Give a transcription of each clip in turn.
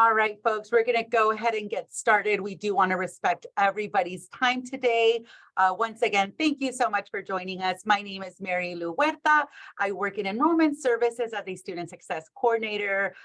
All right, folks, we're going to go ahead and get started. We do want to respect everybody's time today. Once again, thank you so much for joining us. My name is Mary Lu Huerta. I work in enrollment services as a student success coordinator.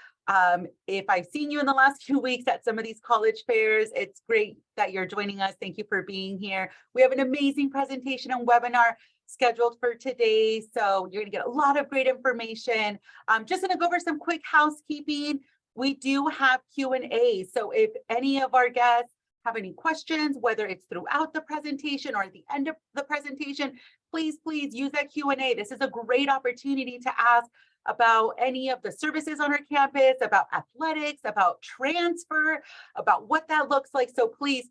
If I've seen you in the last few weeks at some of these college fairs, it's great that you're joining us. Thank you for being here. We have an amazing presentation and webinar scheduled for today, so you're going to get a lot of great information. I'm just going to go over some quick housekeeping. We do have Q&A, so if any of our guests have any questions, whether it's throughout the presentation or at the end of the presentation, please use that Q&A. This is a great opportunity to ask about any of the services on our campus, about athletics, about transfer, about what that looks like. So please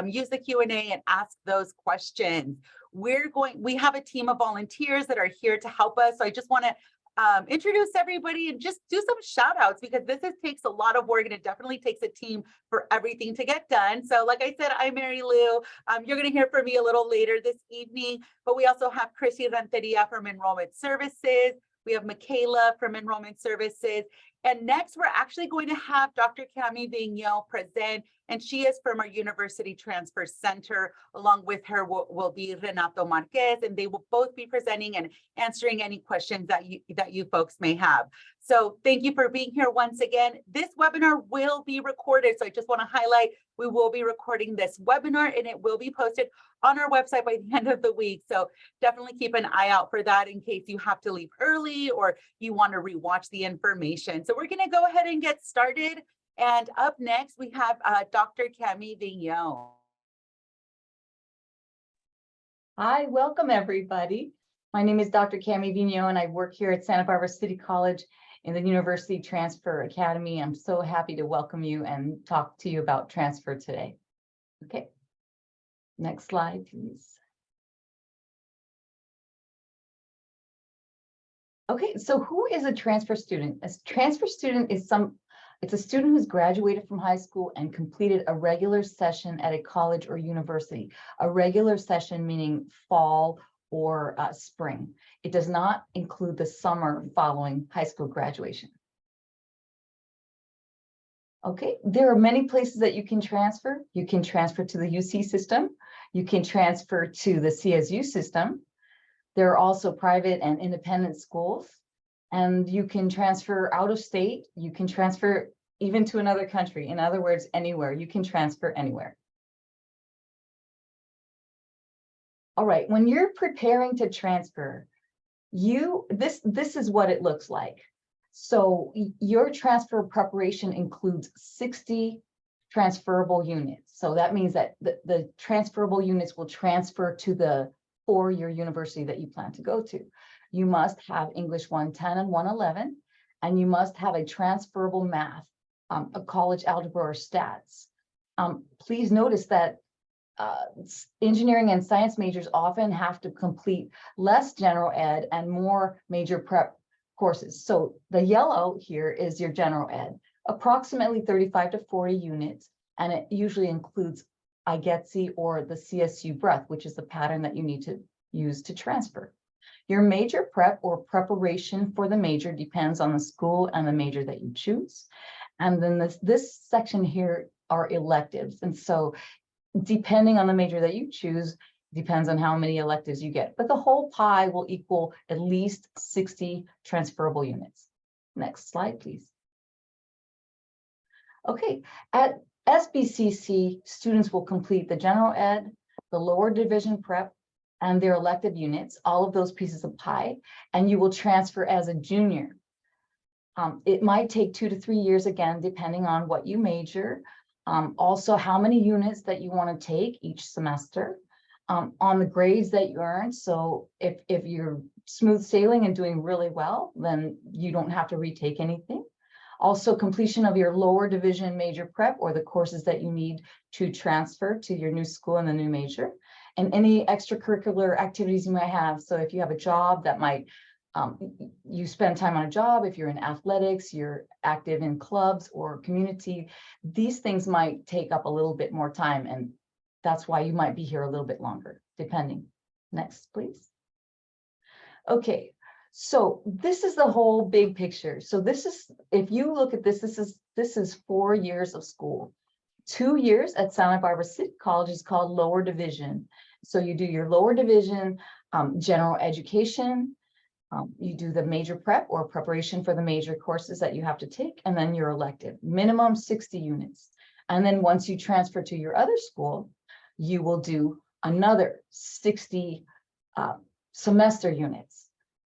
use the Q&A and ask those questions. We have a team of volunteers that are here to help us. So I just want to introduce everybody and just do some shout outs, because this takes a lot of work and it definitely takes a team for everything to get done. So like I said, I'm Mary Lou. You're going to hear from me a little later this evening, but we also have Chrissy Renteria from Enrollment Services. We have Michaela from Enrollment Services. And next, we're actually going to have Dr. Cami Vigneault present, and she is from our University Transfer Center. Along with her will be Renato Marquez, and they will both be presenting and answering any questions that you folks may have. So thank you for being here once again. This webinar will be recorded, so I just want to highlight we will be recording this webinar and it will be posted on our website by the end of the week. So definitely keep an eye out for that in case you have to leave early or you want to rewatch the information. So we're going to go ahead and get started. And up next, we have Dr. Cami Vigneault. Hi, welcome everybody. My name is Dr. Cami Vigneault and I work here at Santa Barbara City College in the University Transfer Academy. I'm so happy to welcome you and talk to you about transfer today. Okay, next slide, please. Okay, so who is a transfer student? A transfer student is it's a student who's graduated from high school and completed a regular session at a college or university. A regular session meaning fall or spring. It does not include the summer following high school graduation. Okay, there are many places that you can transfer. You can transfer to the UC system. You can transfer to the CSU system. There are also private and independent schools. And you can transfer out of state. You can transfer even to another country. In other words, anywhere. You can transfer anywhere. All right, when you're preparing to transfer, this is what it looks like. So your transfer preparation includes 60 transferable units. So that means that the transferable units will transfer to the four-year university that you plan to go to. You must have English 110 and 111, and you must have a transferable math, a college algebra or stats. Please notice that engineering and science majors often have to complete less general ed and more major prep courses. So the yellow here is your general ed, approximately 35 to 40 units, and it usually includes IGETC or the CSU breadth, which is the pattern that you need to use to transfer. Your major prep or preparation for the major depends on the school and the major that you choose. And then this section here are electives. And so depending on the major that you choose, depends on how many electives you get. But the whole pie will equal at least 60 transferable units. Next slide, please. Okay, at SBCC, students will complete the general ed, the lower division prep, and their elective units, all of those pieces of pie, and you will transfer as a junior. It might take 2 to 3 years, again, depending on what you major. Also, how many units that you want to take each semester, on the grades that you earn. So if you're smooth sailing and doing really well, then you don't have to retake anything. Also, completion of your lower division major prep or the courses that you need to transfer to your new school and the new major, and any extracurricular activities you might have. So if you have a job that might, you spend time on a job, if you're in athletics, you're active in clubs or community, these things might take up a little bit more time, and that's why you might be here a little bit longer, depending. Next, please. Okay, So this is the whole big picture. So this is, if you look at this, this is 4 years of school. 2 years at Santa Barbara City College is called lower division. So you do your lower division, general education, you do the major prep or preparation for the major courses that you have to take, and then your elective, minimum 60 units. And then once you transfer to your other school, you will do another 60 semester units.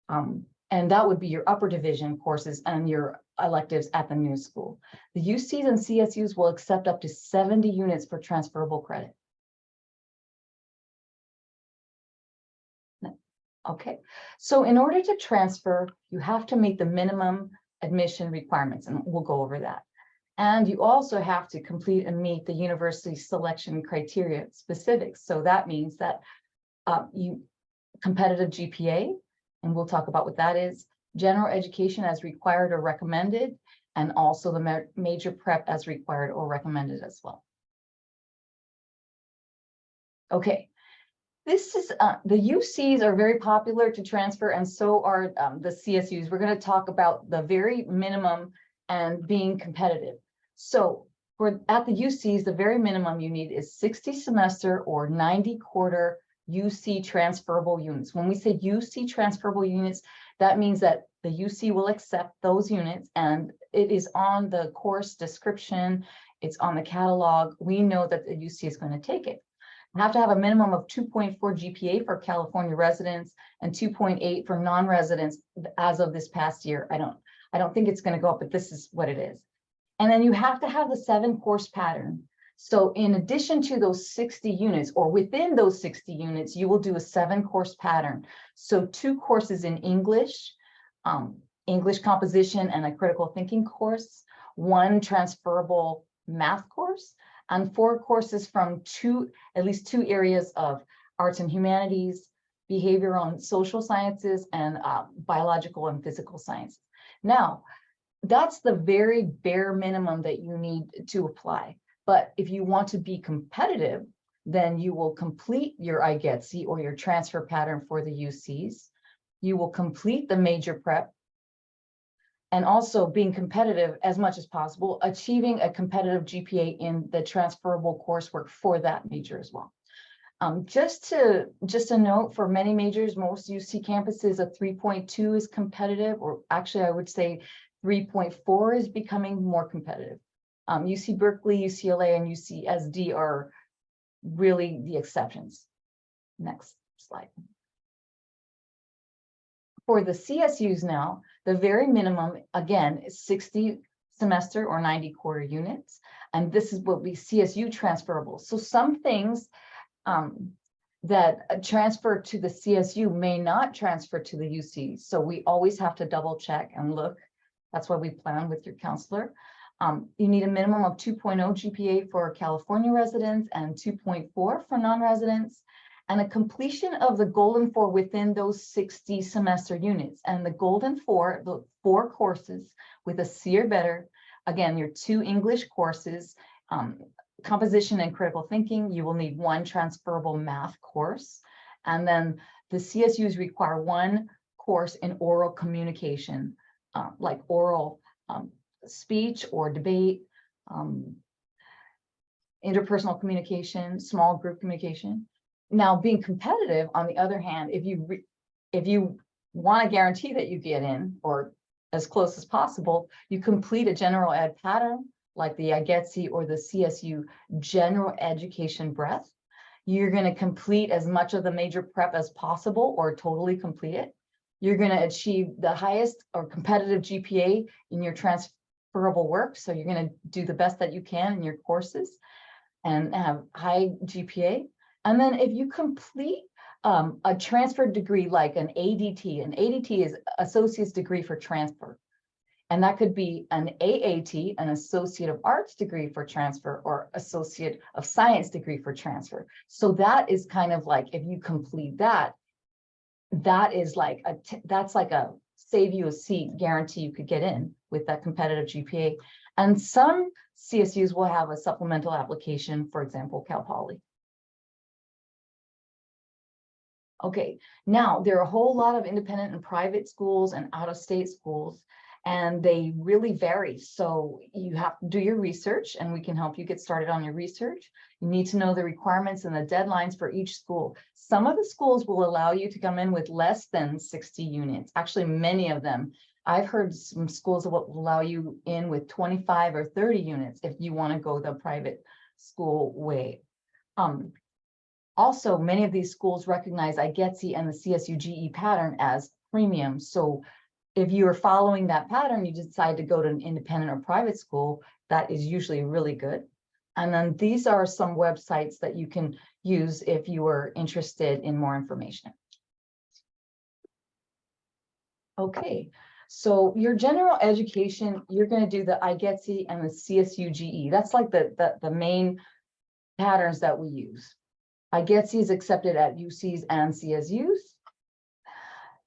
And that would be your upper division courses and your electives at the new school. The UCs and CSUs will accept up to 70 units for transferable credit. Okay, so in order to transfer, you have to meet the minimum admission requirements, and we'll go over that. And you also have to complete and meet the university selection criteria specifics. So that means that you competitive GPA, and we'll talk about what that is, general education as required or recommended, and also the major prep as required or recommended as well. Okay. This is the UCs are very popular to transfer, and so are the CSUs. We're going to talk about the very minimum and being competitive. So for at the UCs, the very minimum you need is 60 semester or 90 quarter UC transferable units. When we say UC transferable units, that means that the UC will accept those units, and it is on the course description, it's on the catalog. We know that the UC is going to take it. You have to have a minimum of 2.4 GPA for California residents and 2.8 for non-residents as of this past year. I don't think it's going to go up, but this is what it is. And then you have to have the 7-course pattern. So in addition to those 60 units, or within those 60 units, you will do a 7-course pattern. So 2 courses in English, English composition and a critical thinking course, 1 transferable math course, and 4 courses from at least two areas of arts and humanities, behavioral and social sciences, and biological and physical sciences. Now, that's the very bare minimum that you need to apply. But if you want to be competitive, then you will complete your IGETC or your transfer pattern for the UCs. You will complete the major prep, and also being competitive as much as possible, achieving a competitive GPA in the transferable coursework for that major as well. Just a note, for many majors, most UC campuses, a 3.2 is competitive, or actually I would say 3.4 is becoming more competitive. UC Berkeley, UCLA, and UCSD are really the exceptions. Next slide. For the CSUs now, the very minimum, again, is 60 semester or 90 quarter units. And this is what we CSU transferable. So some things that transfer to the CSU may not transfer to the UC. So we always have to double check and look. That's why we plan with your counselor. You need a minimum of 2.0 GPA for California residents and 2.4 for non-residents, and a completion of the Golden 4 within those 60 semester units. And the Golden 4, the 4 courses with a C or better, again, your 2 English courses, composition and critical thinking, you will need 1 transferable math course. And then the CSUs require 1 course in oral communication, like oral speech or debate, interpersonal communication, small group communication. Now, being competitive, on the other hand, if you want to guarantee that you get in, or as close as possible, you complete a general ed pattern like the IGETC or the CSU general education breadth. You're going to complete as much of the major prep as possible, or totally complete it. You're going to achieve the highest or competitive GPA in your transferable work. So you're going to do the best that you can in your courses and have high GPA. And then if you complete a transfer degree like an ADT is Associate's Degree for Transfer. And that could be an AAT, an Associate of Arts degree for transfer, or Associate of Science degree for transfer. So that is kind of like, if you complete that, that is like that's like a save you a seat guarantee you could get in with that competitive GPA. And some CSUs will have a supplemental application, for example, Cal Poly. Okay, now there are a whole lot of independent and private schools and out-of-state schools, and they really vary. So you have to do your research, and we can help you get started on your research. You need to know the requirements and the deadlines for each school. Some of the schools will allow you to come in with less than 60 units. Actually, many of them. I've heard some schools will allow you in with 25 or 30 units if you want to go the private school way. Also, many of these schools recognize IGETC and the CSUGE pattern as premium. So if you are following that pattern, you decide to go to an independent or private school, that is usually really good. And then these are some websites that you can use if you are interested in more information. Okay, so your general education, you're going to do the IGETC and the CSUGE. That's like the main patterns that we use. IGETC is accepted at UCs and CSUs.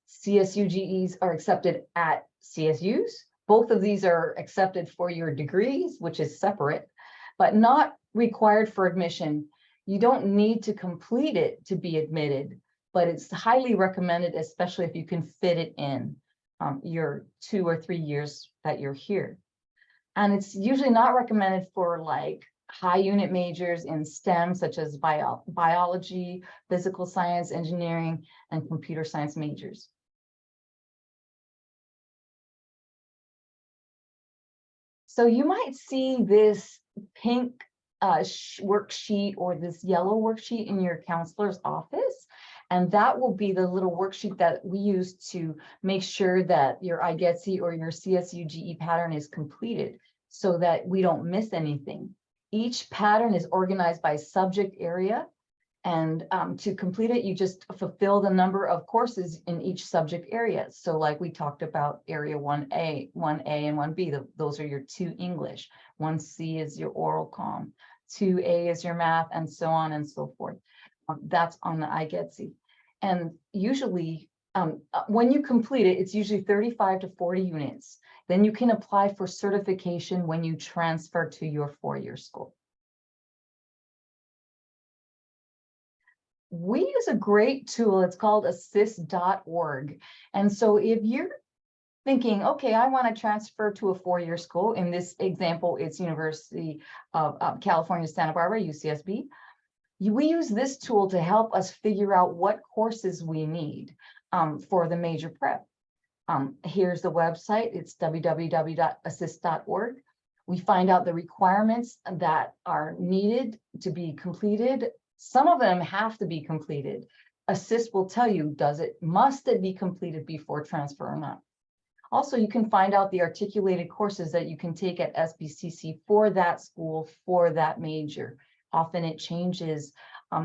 CSUGEs are accepted at CSUs. Both of these are accepted for your degrees, which is separate, but not required for admission. You don't need to complete it to be admitted, but it's highly recommended, especially if you can fit it in your 2 or 3 years that you're here. And it's usually not recommended for like high unit majors in STEM, such as biology, physical science, engineering, and computer science majors. So you might see this pink worksheet or this yellow worksheet in your counselor's office. And that will be the little worksheet that we use to make sure that your IGETC or your CSUGE pattern is completed so that we don't miss anything. Each pattern is organized by subject area, and to complete it, you just fulfill the number of courses in each subject area. So like we talked about area 1A and 1B, those are your 2 English, 1C is your oral comm, 2A is your math, and so on and so forth. That's on the IGETC. And usually when you complete it, it's usually 35 to 40 units. Then you can apply for certification when you transfer to your 4-year school. We use a great tool. It's called assist.org. And so if you're thinking, okay, I want to transfer to a 4-year school, in this example, it's University of California, Santa Barbara, UCSB. We use this tool to help us figure out what courses we need for the major prep. Here's the website. It's www.assist.org. We find out the requirements that are needed to be completed. Some of them have to be completed. Assist will tell you, must it be completed before transfer or not? Also, you can find out the articulated courses that you can take at SBCC for that school, for that major. Often it changes.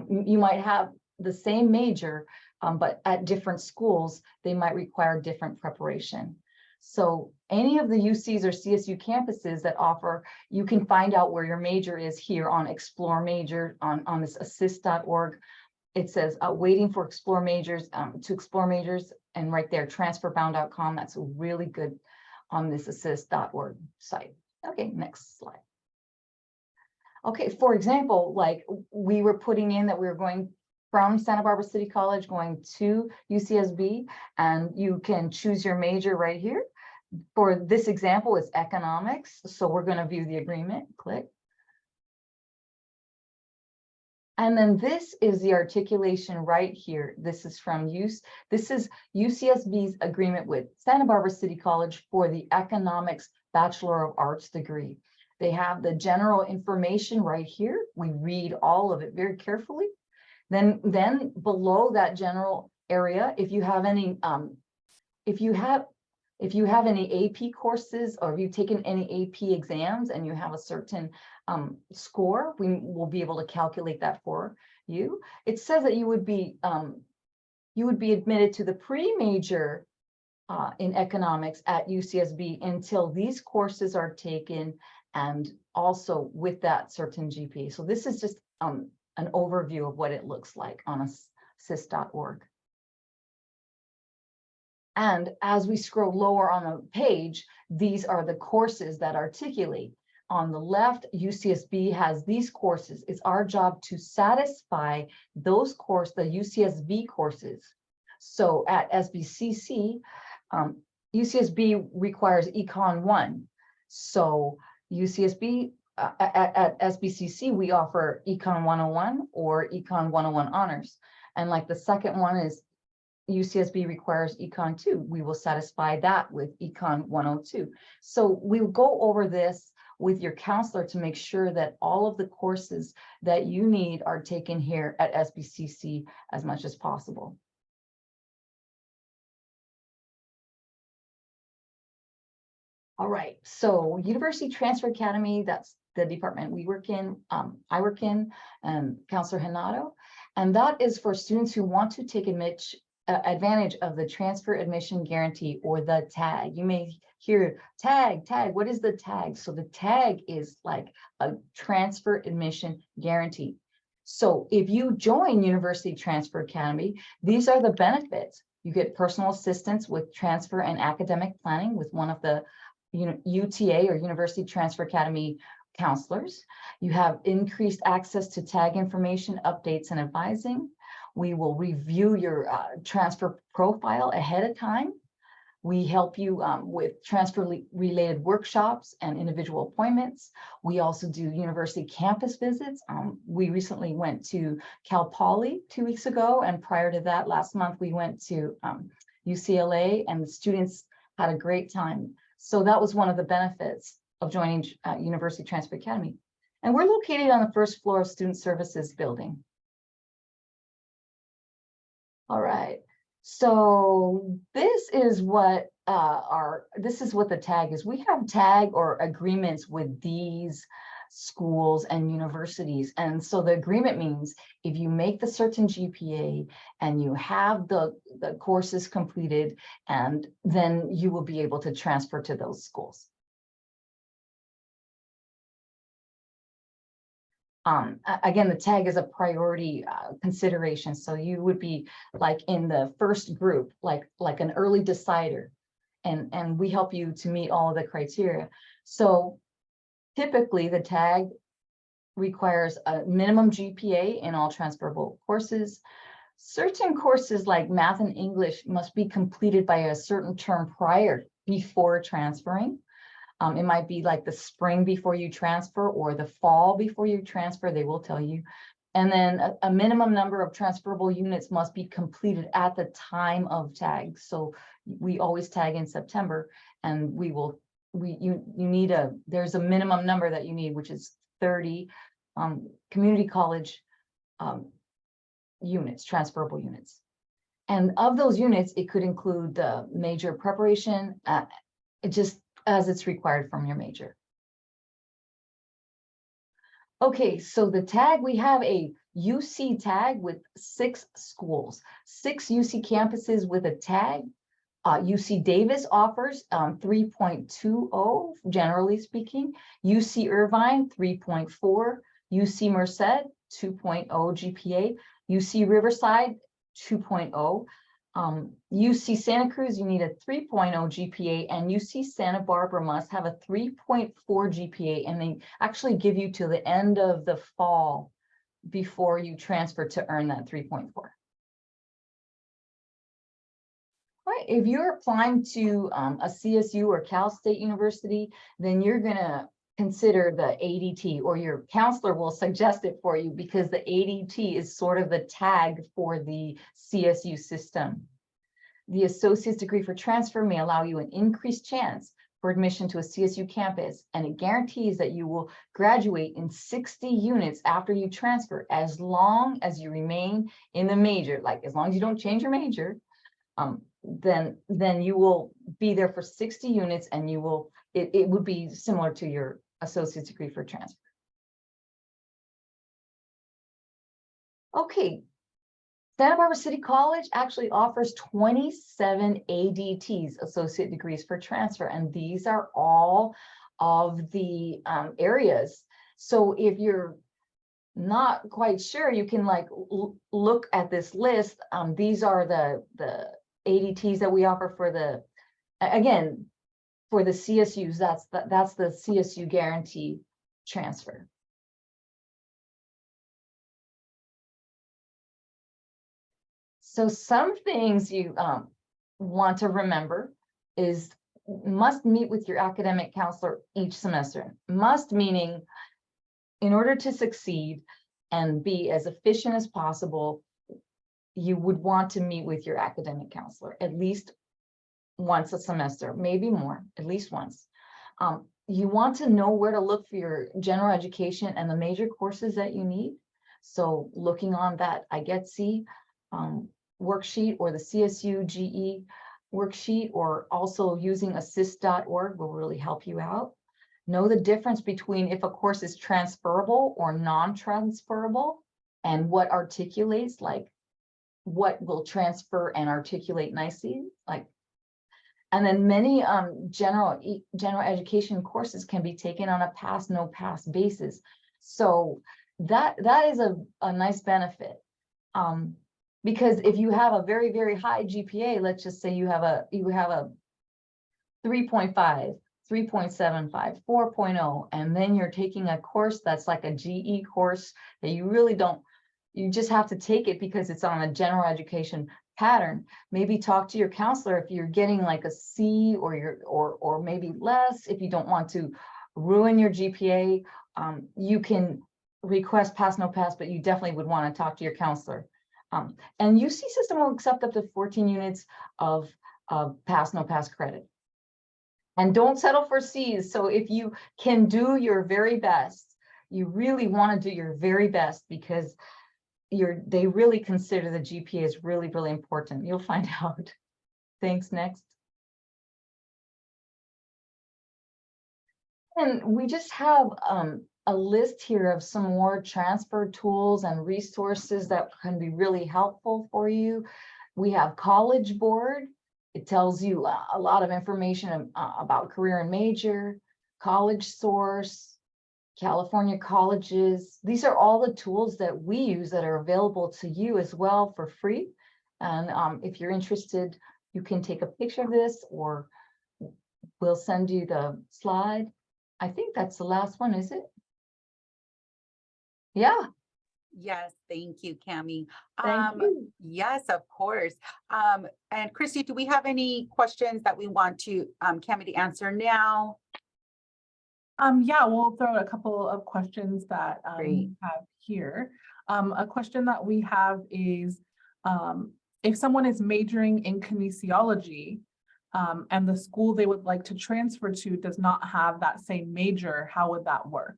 You might have the same major, but at different schools, they might require different preparation. So any of the UCs or CSU campuses that offer, you can find out where your major is here on Explore Major on this assist.org. It says waiting for Explore Majors to Explore Majors, and right there, transferbound.com. That's really good on this assist.org site. Okay, next slide. Okay, for example, like we were putting in that we were going from Santa Barbara City College going to UCSB, and you can choose your major right here. For this example, it's economics. So we're going to view the agreement, click. And then this is the articulation right here. This is from this is UCSB's agreement with Santa Barbara City College for the Economics Bachelor of Arts degree. They have the general information right here. We read all of it very carefully. Then below that general area, if you have any AP courses, or if you've taken any AP exams and you have a certain score, we will be able to calculate that for you. It says that you would be admitted to the pre-major in economics at UCSB until these courses are taken, and also with that certain GPA. So this is just an overview of what it looks like on assist.org. And as we scroll lower on the page, these are the courses that articulate. On the left, UCSB has these courses. It's our job to satisfy those courses, the UCSB courses. So at SBCC, UCSB requires Econ 1. So UCSB, at SBCC, we offer Econ 101 or Econ 101 honors. And like the second one is UCSB requires Econ 2. We will satisfy that with Econ 102. So we'll go over this with your counselor to make sure that all of the courses that you need are taken here at SBCC as much as possible. All right, so University Transfer Academy, that's the department we work in, I work in, Counselor Hanato, and that is for students who want to take advantage of the Transfer Admission Guarantee, or the TAG. You may hear TAG, what is the TAG? So the TAG is like a Transfer Admission Guarantee. So if you join University Transfer Academy, these are the benefits. You get personal assistance with transfer and academic planning with one of the UTA or University Transfer Academy counselors. You have increased access to TAG information, updates, and advising. We will review your transfer profile ahead of time. We help you with transfer-related workshops and individual appointments. We also do university campus visits. We recently went to Cal Poly 2 weeks ago, and prior to that, last month, we went to UCLA, and the students had a great time. So that was one of the benefits of joining University Transfer Academy. And we're located on the first floor of Student Services building. All right, so this is what the TAG is. We have TAG or agreements with these schools and universities. And so the agreement means if you make the certain GPA and you have the courses completed, and then you will be able to transfer to those schools. Again, the TAG is a priority consideration. So you would be like in the first group, like an early decider, and we help you to meet all of the criteria. So typically the TAG requires a minimum GPA in all transferable courses. Certain courses like math and English must be completed by a certain term before transferring. It might be like the spring before you transfer or the fall before you transfer, they will tell you. And then a minimum number of transferable units must be completed at the time of TAG. So we always TAG in September, and there's a minimum number that you need, which is 30 community college units, transferable units. And of those units, it could include the major preparation, just as it's required from your major. Okay, so the TAG, we have a UC TAG with 6 schools, 6 UC campuses with a TAG. UC Davis offers 3.20, generally speaking. UC Irvine, 3.4. UC Merced, 2.0 GPA. UC Riverside, 2.0. UC Santa Cruz, you need a 3.0 GPA, and UC Santa Barbara must have a 3.4 GPA, and they actually give you to the end of the fall before you transfer to earn that 3.4. All right, if you're applying to a CSU or Cal State University, then you're gonna consider the ADT, or your counselor will suggest it for you, because the ADT is sort of the TAG for the CSU system. The associate's degree for transfer may allow you an increased chance for admission to a CSU campus, and it guarantees that you will graduate in 60 units after you transfer, as long as you remain in the major. Like, as long as you don't change your major, then you will be there for 60 units, and you will, it would be similar to your associate's degree for transfer. Okay, Santa Barbara City College actually offers 27 ADTs, associate degrees for transfer, and these are all of the areas. So if you're not quite sure, you can like look at this list. These are the ADTs that we offer for the, again, for the CSUs, that's the CSU guarantee transfer. So some things you want to remember is must meet with your academic counselor each semester. Must meaning in order to succeed and be as efficient as possible, you would want to meet with your academic counselor at least once a semester, maybe more, at least once. You want to know where to look for your general education and the major courses that you need. So looking on that IGETC worksheet or the CSU GE worksheet, or also using assist.org will really help you out. Know the difference between if a course is transferable or non-transferable, and what articulates, like what will transfer and articulate nicely, like. And then many general education courses can be taken on a pass, no pass basis. So that is a nice benefit. Because if you have a very, very high GPA, let's just say you have a 3.5, 3.75, 4.0, and then you're taking a course that's like a GE course that you really don't, you just have to take it because it's on a general education pattern. Maybe talk to your counselor if you're getting like a C or maybe less. If you don't want to ruin your GPA, you can request pass, no pass, but you definitely would want to talk to your counselor. And UC system will accept up to 14 units of pass, no pass credit. And don't settle for C's. So if you can do your very best, you really want to do your very best, because they really consider the GPA is really, really important. You'll find out. Thanks. Next. And we just have a list here of some more transfer tools and resources that can be really helpful for you. We have College Board. It tells you a lot of information about career and major, College Source, California colleges. These are all the tools that we use that are available to you as well for free. And if you're interested, you can take a picture of this, or we'll send you the slide. I think that's the last one, is it? Yeah. Yes, thank you, Cami. Thank you. Yes, of course. And Christy, do we have any questions that we want to Cami to answer now? Yeah, we'll throw a couple of questions that we have here. A question that we have is, if someone is majoring in kinesiology and the school they would like to transfer to does not have that same major, how would that work?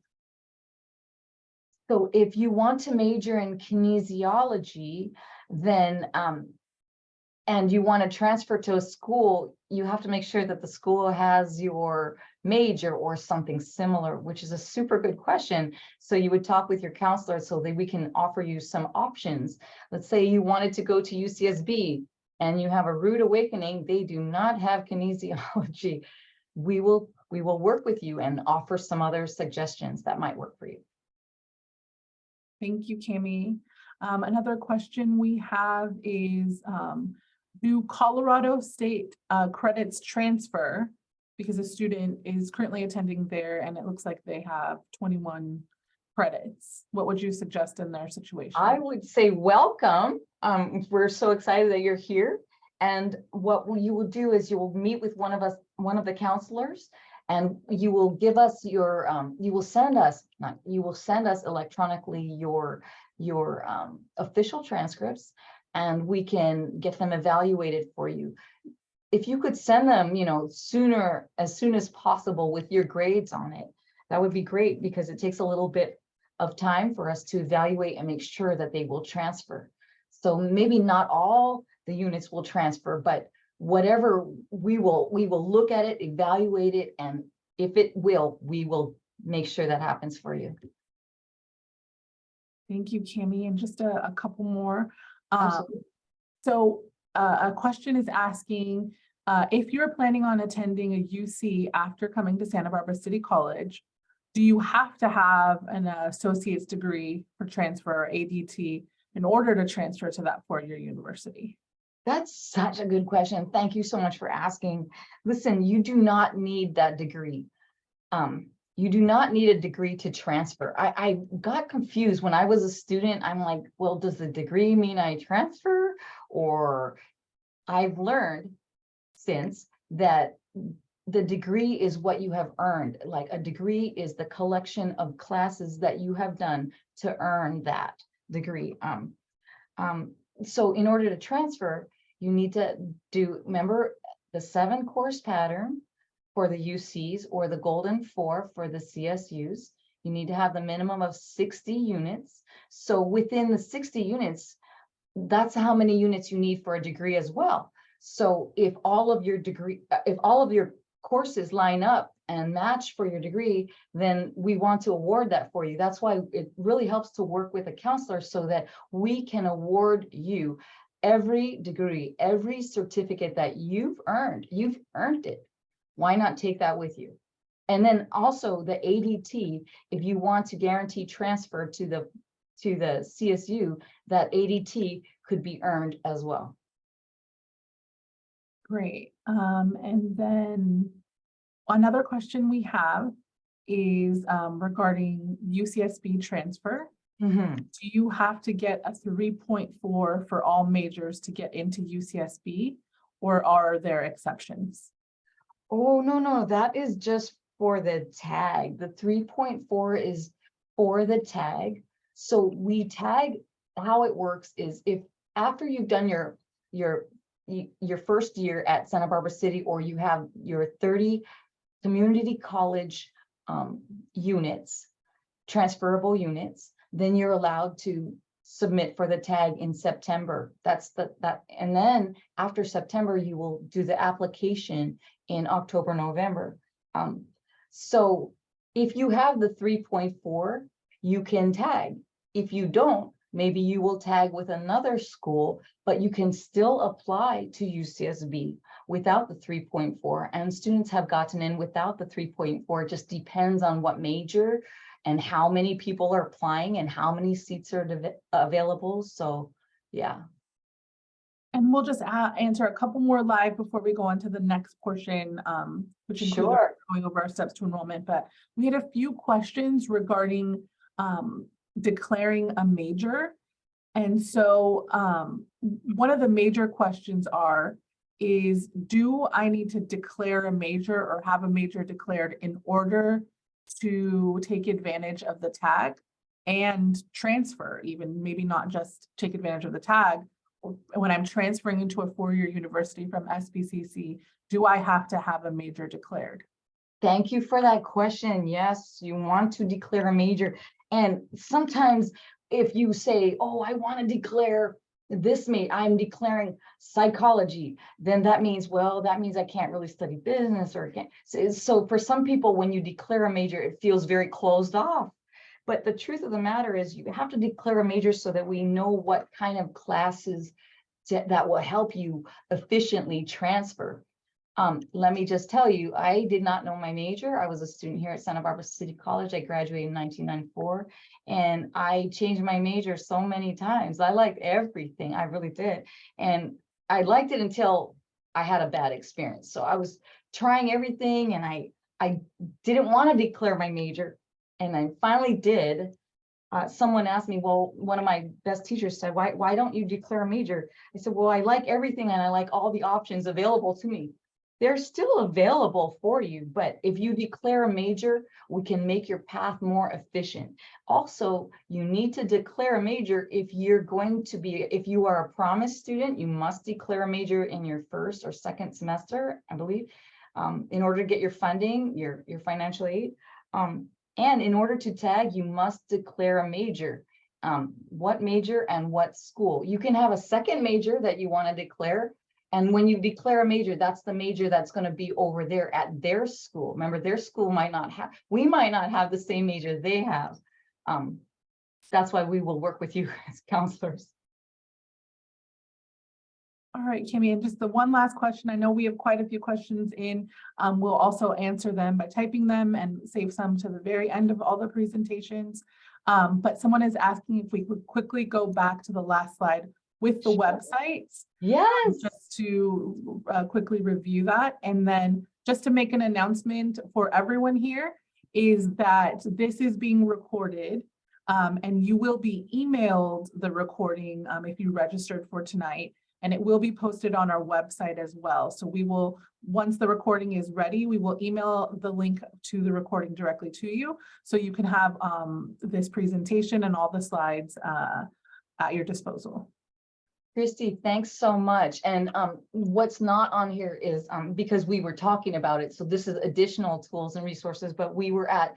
So if you want to major in kinesiology, then and you want to transfer to a school, you have to make sure that the school has your major or something similar, which is a super good question. So you would talk with your counselor so that we can offer you some options. Let's say you wanted to go to UCSB and you have a rude awakening, they do not have kinesiology. We will work with you and offer some other suggestions that might work for you. Thank you, Cami. Another question we have is, do Colorado State credits transfer because a student is currently attending there and it looks like they have 21 credits? What would you suggest in their situation? I would say welcome. We're so excited that you're here. And what you will do is you will meet with one of the counselors, and you will give us your you will send us electronically your official transcripts, and we can get them evaluated for you. If you could send them, as soon as possible with your grades on it, that would be great, because it takes a little bit of time for us to evaluate and make sure that they will transfer. So maybe not all the units will transfer, but whatever, we will look at it, evaluate it, and if it will, we will make sure that happens for you. Thank you, Cami. And just a couple more. Absolutely. So a question is asking, if you're planning on attending a UC after coming to Santa Barbara City College, do you have to have an associate's degree for transfer or ADT in order to transfer to that four-year university? That's such a good question. Thank you so much for asking. Listen, you do not need that degree. You do not need a degree to transfer. I got confused when I was a student. I'm like, well, does the degree mean I transfer? Or I've learned since that the degree is what you have earned. Like a degree is the collection of classes that you have done to earn that degree. So in order to transfer, you need to remember the 7-course pattern for the UCs or the Golden 4 for the CSUs. You need to have the minimum of 60 units. So within the 60 units, that's how many units you need for a degree as well. So if all of your courses line up and match for your degree, then we want to award that for you. That's why it really helps to work with a counselor so that we can award you every degree, every certificate that you've earned it. Why not take that with you? And then also the ADT, if you want to guarantee transfer to the CSU, that ADT could be earned as well. Great. And then another question we have is regarding UCSB transfer. Mm-hmm. Do you have to get a 3.4 for all majors to get into UCSB, or are there exceptions? Oh, no, that is just for the tag. The 3.4 is for the tag. So we tag, how it works is if after you've done your first year at Santa Barbara City, or you have your 30 community college units, transferable units, then you're allowed to submit for the tag in September. And then after September, you will do the application in October, November. So if you have the 3.4, you can tag. If you don't, maybe you will tag with another school, but you can still apply to UCSB without the 3.4. And students have gotten in without the 3.4. It just depends on what major and how many people are applying and how many seats are available. So, yeah. And we'll just answer a couple more live before we go on to the next portion, which includes going over our steps to enrollment. But we had a few questions regarding declaring a major. And so one of the major questions is, do I need to declare a major or have a major declared in order to take advantage of the tag and transfer, even maybe not just take advantage of the tag? When I'm transferring into a 4-year university from SBCC, do I have to have a major declared? Thank you for that question. Yes, you want to declare a major. And sometimes if you say, oh, I want to declare this I'm declaring psychology, then that means I can't really study business or can't. So for some people, when you declare a major, it feels very closed off. But the truth of the matter is you have to declare a major so that we know what kind of classes that will help you efficiently transfer. Let me just tell you, I did not know my major. I was a student here at Santa Barbara City College. I graduated in 1994, and I changed my major so many times. I liked everything, I really did. And I liked it until I had a bad experience. So I was trying everything, and I didn't want to declare my major, and I finally did. Someone asked me, well, one of my best teachers said, why don't you declare a major? I said, well, I like everything, and I like all the options available to me. They're still available for you, but if you declare a major, we can make your path more efficient. Also, you need to declare a major if you are a promise student, you must declare a major in your first or second semester, I believe, in order to get your funding, your financial aid. And in order to tag, you must declare a major. What major and what school. You can have a second major that you want to declare. And when you declare a major, that's the major that's going to be over there at their school. Remember, their school we might not have the same major they have. That's why we will work with you as counselors. All right, Kimmy, and just the one last question. I know we have quite a few questions in. We'll also answer them by typing them and save some to the very end of all the presentations. But someone is asking if we could quickly go back to the last slide with the Sure. websites. Yes. Just to quickly review that. And then just to make an announcement for everyone here is that this is being recorded and you will be emailed the recording if you registered for tonight, and it will be posted on our website as well. So we will, once the recording is ready, we will email the link to the recording directly to you. So you can have this presentation and all the slides at your disposal. Christy, thanks so much. And what's not on here is because we were talking about it. So this is additional tools and resources, but we were at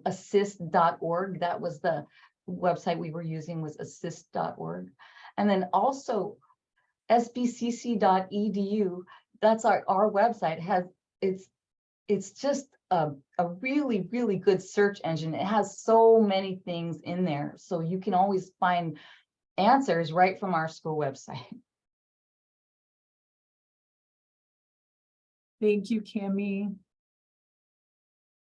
assist.org. That was the website we were using, was assist.org. And then also SBCC.edu. That's our website. It's just a really, really good search engine. It has so many things in there. So you can always find answers right from our school website. Thank you, Cami.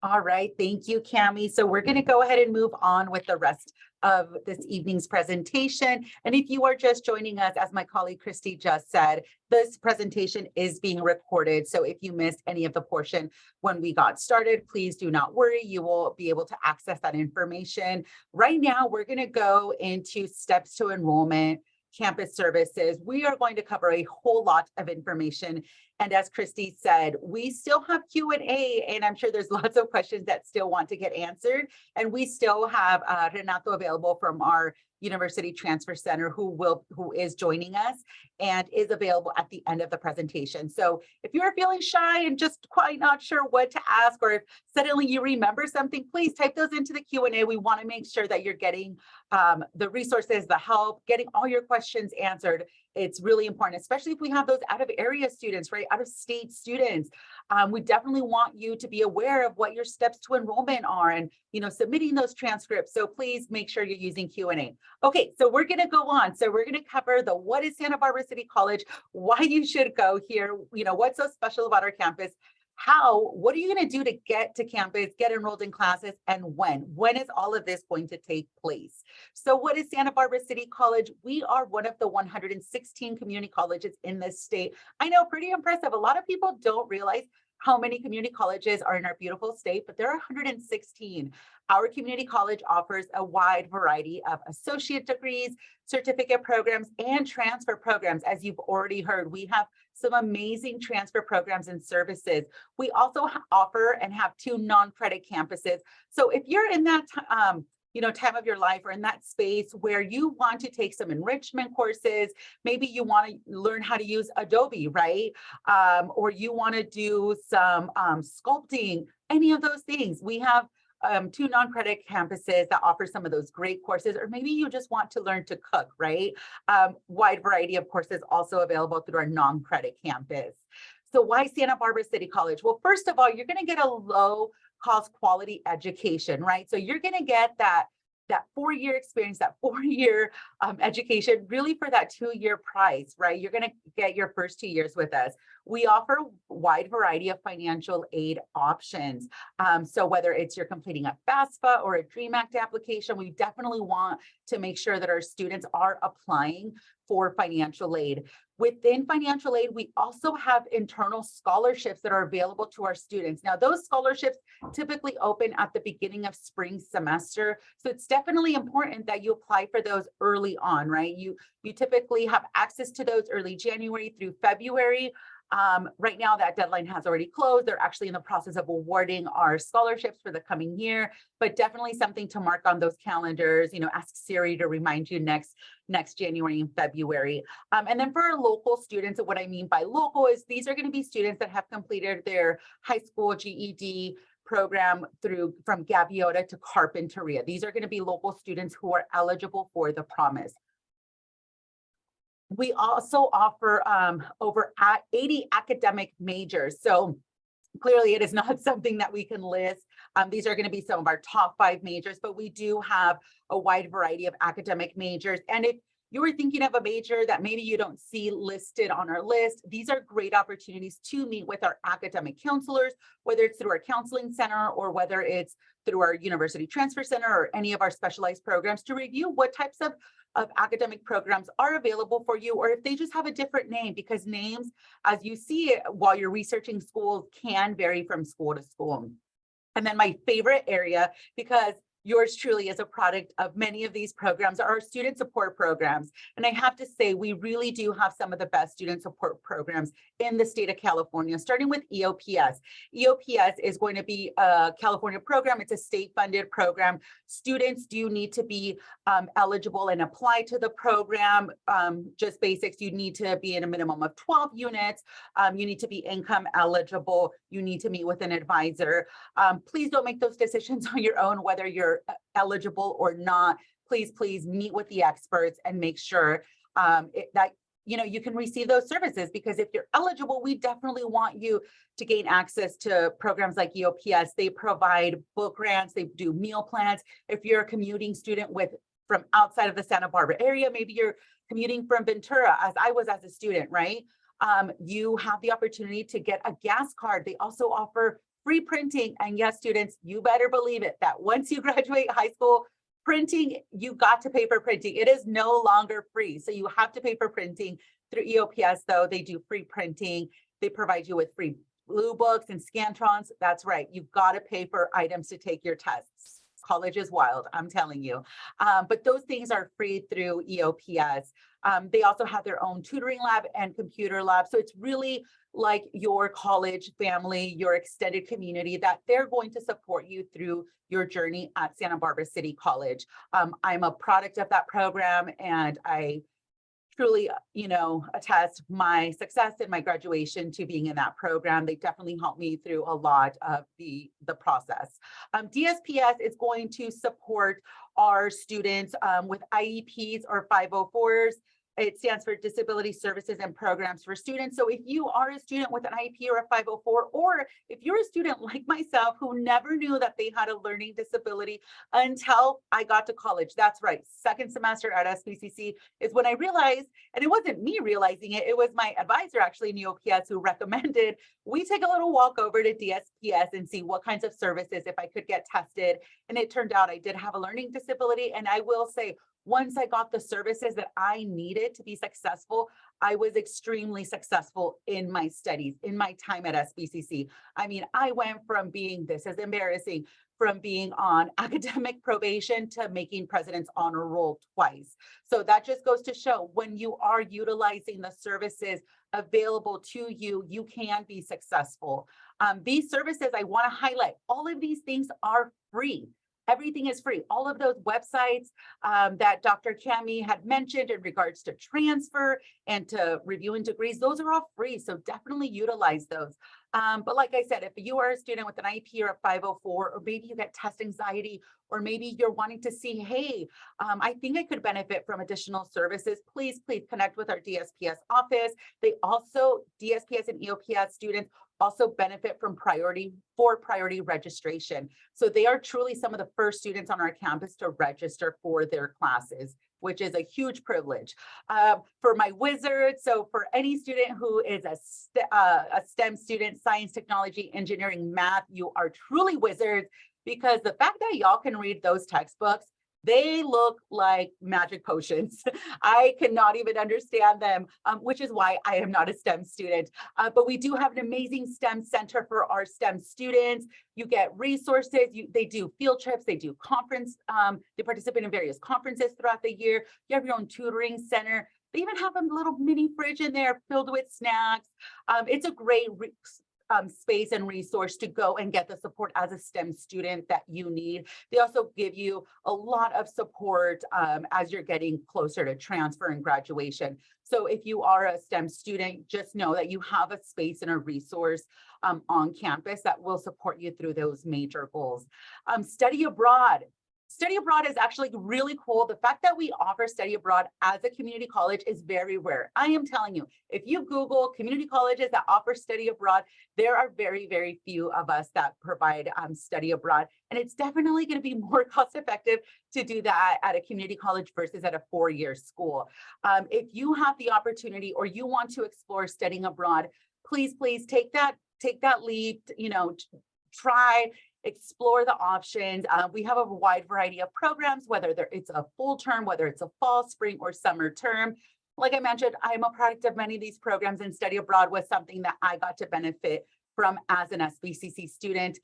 All right, thank you, Cami. So we're going to go ahead and move on with the rest of this evening's presentation. And if you are just joining us, as my colleague Christy just said, this presentation is being recorded. So if you missed any of the portion when we got started, please do not worry. You will be able to access that information. Right now, we're going to go into steps to enrollment, campus services. We are going to cover a whole lot of information. And as Christy said, we still have Q&A, and I'm sure there's lots of questions that still want to get answered. And we still have Renato available from our University Transfer Center who is joining us and is available at the end of the presentation. So if you're feeling shy and just quite not sure what to ask, or if suddenly you remember something, please type those into the Q&A. We want to make sure that you're getting the resources, the help, getting all your questions answered. It's really important, especially if we have those out of area students, right? Out of state students. We definitely want you to be aware of what your steps to enrollment are and, submitting those transcripts. So please make sure you're using Q&A. Okay, so we're going to go on. So we're going to cover the what is Santa Barbara City College, why you should go here, what's so special about our campus, what are you going to do to get to campus, get enrolled in classes, and when is all of this going to take place? So what is Santa Barbara City College? We are one of the 116 community colleges in this state. I know, pretty impressive. A lot of people don't realize how many community colleges are in our beautiful state, but there are 116. Our community college offers a wide variety of associate degrees, certificate programs, and transfer programs. As you've already heard, we have some amazing transfer programs and services. We also offer and have 2 non-credit campuses. So if you're in that time of your life or in that space where you want to take some enrichment courses, maybe you want to learn how to use Adobe, right? Or you want to do some sculpting, any of those things. We have 2 non-credit campuses that offer some of those great courses, or maybe you just want to learn to cook, right? Wide variety of courses also available through our non-credit campus. So why Santa Barbara City College? Well, first of all, you're going to get a low cost quality education, right? So you're going to get that 4-year experience, that 4-year education, really for that 2-year price, right? You're going to get your first 2 years with us. We offer a wide variety of financial aid options. So whether it's you're completing a FAFSA or a DREAM Act application, we definitely want to make sure that our students are applying for financial aid. Within financial aid, we also have internal scholarships that are available to our students. Now, those scholarships typically open at the beginning of spring semester. So it's definitely important that you apply for those early on, right? You typically have access to those early January through February. Right now, that deadline has already closed. They're actually in the process of awarding our scholarships for the coming year, but definitely something to mark on those calendars. Ask Siri to remind you next January and February. And then for our local students, what I mean by local is these are going to be students that have completed their high school GED program from Gaviota to Carpinteria. These are going to be local students who are eligible for the Promise. We also offer over 80 academic majors. So clearly it is not something that we can list. These are going to be some of our top 5 majors, but we do have a wide variety of academic majors. And if you are thinking of a major that maybe you don't see listed on our list, these are great opportunities to meet with our academic counselors, whether it's through our counseling center or whether it's through our university transfer center or any of our specialized programs, to review what types of academic programs are available for you, or if they just have a different name, because names, as you see it while you're researching schools, can vary from school to school. And then my favorite area, because yours truly is a product of many of these programs, are our student support programs. And I have to say, we really do have some of the best student support programs in the state of California, starting with EOPS. EOPS is going to be a California program. It's a state-funded program. Students do need to be eligible and apply to the program. Just basics, you need to be in a minimum of 12 units. You need to be income eligible. You need to meet with an advisor. Please don't make those decisions on your own, whether you're eligible or not. Please meet with the experts and make sure that you can receive those services, because if you're eligible, we definitely want you to gain access to programs like EOPS. They provide book grants, they do meal plans. If you're a commuting student from outside of the Santa Barbara area, maybe you're commuting from Ventura, as I was as a student, right? You have the opportunity to get a gas card. They also offer free printing. And yes, students, you better believe it, that once you graduate high school, printing, you got to pay for printing. It is no longer free. So you have to pay for printing. Through EOPS, though, they do free printing. They provide you with free blue books and Scantrons. That's right. You've got to pay for items to take your tests. College is wild, I'm telling you. But those things are free through EOPS. They also have their own tutoring lab and computer lab. So it's really like your college family, your extended community, that they're going to support you through your journey at Santa Barbara City College. I'm a product of that program, and I truly, attest my success in my graduation to being in that program. They definitely helped me through a lot of the process. DSPS is going to support our students with IEPs or 504s. It stands for Disability Services and Programs for Students. So if you are a student with an IEP or a 504, or if you're a student like myself who never knew that they had a learning disability until I got to college, that's right, second semester at SBCC is when I realized, and it wasn't me realizing it, it was my advisor actually in EOPS who recommended we take a little walk over to DSPS and see what kinds of services, if I could get tested. And it turned out I did have a learning disability. And I will say, once I got the services that I needed to be successful, I was extremely successful in my studies, in my time at SBCC. I mean, I went from being, this is embarrassing, from being on academic probation to making President's Honor Roll twice. So that just goes to show, when you are utilizing the services available to you, you can be successful. These services, I want to highlight, all of these things are free. Everything is free. All of those websites that Dr. Cami had mentioned in regards to transfer and to reviewing degrees, those are all free. So definitely utilize those. But like I said, if you are a student with an IEP or a 504, or maybe you get test anxiety, or maybe you're wanting to see, hey, I think I could benefit from additional services, please connect with our DSPS office. They also, DSPS and EOPS students also benefit from priority registration. So they are truly some of the first students on our campus to register for their classes, which is a huge privilege. For my wizards, so for any student who is a STEM student, science, technology, engineering, math, you are truly wizards, because the fact that y'all can read those textbooks, they look like magic potions. I cannot even understand them, which is why I am not a STEM student. But we do have an amazing STEM center for our STEM students. You get resources, they do field trips, they do conference, they participate in various conferences throughout the year. You have your own tutoring center. They even have a little mini fridge in there filled with snacks. It's a great space and resource to go and get the support as a STEM student that you need. They also give you a lot of support as you're getting closer to transfer and graduation. So if you are a STEM student, just know that you have a space and a resource on campus that will support you through those major goals. Study abroad. Study abroad is actually really cool. The fact that we offer study abroad as a community college is very rare. I am telling you, if you Google community colleges that offer study abroad, there are very, very few of us that provide study abroad. And it's definitely going to be more cost effective to do that at a community college versus at a four-year school. If you have the opportunity or you want to explore studying abroad, please take that leap, try, explore the options. We have a wide variety of programs, whether it's a full term, whether it's a fall, spring, or summer term. Like I mentioned, I'm a product of many of these programs, and study abroad was something that I got to benefit from as an SBCC student.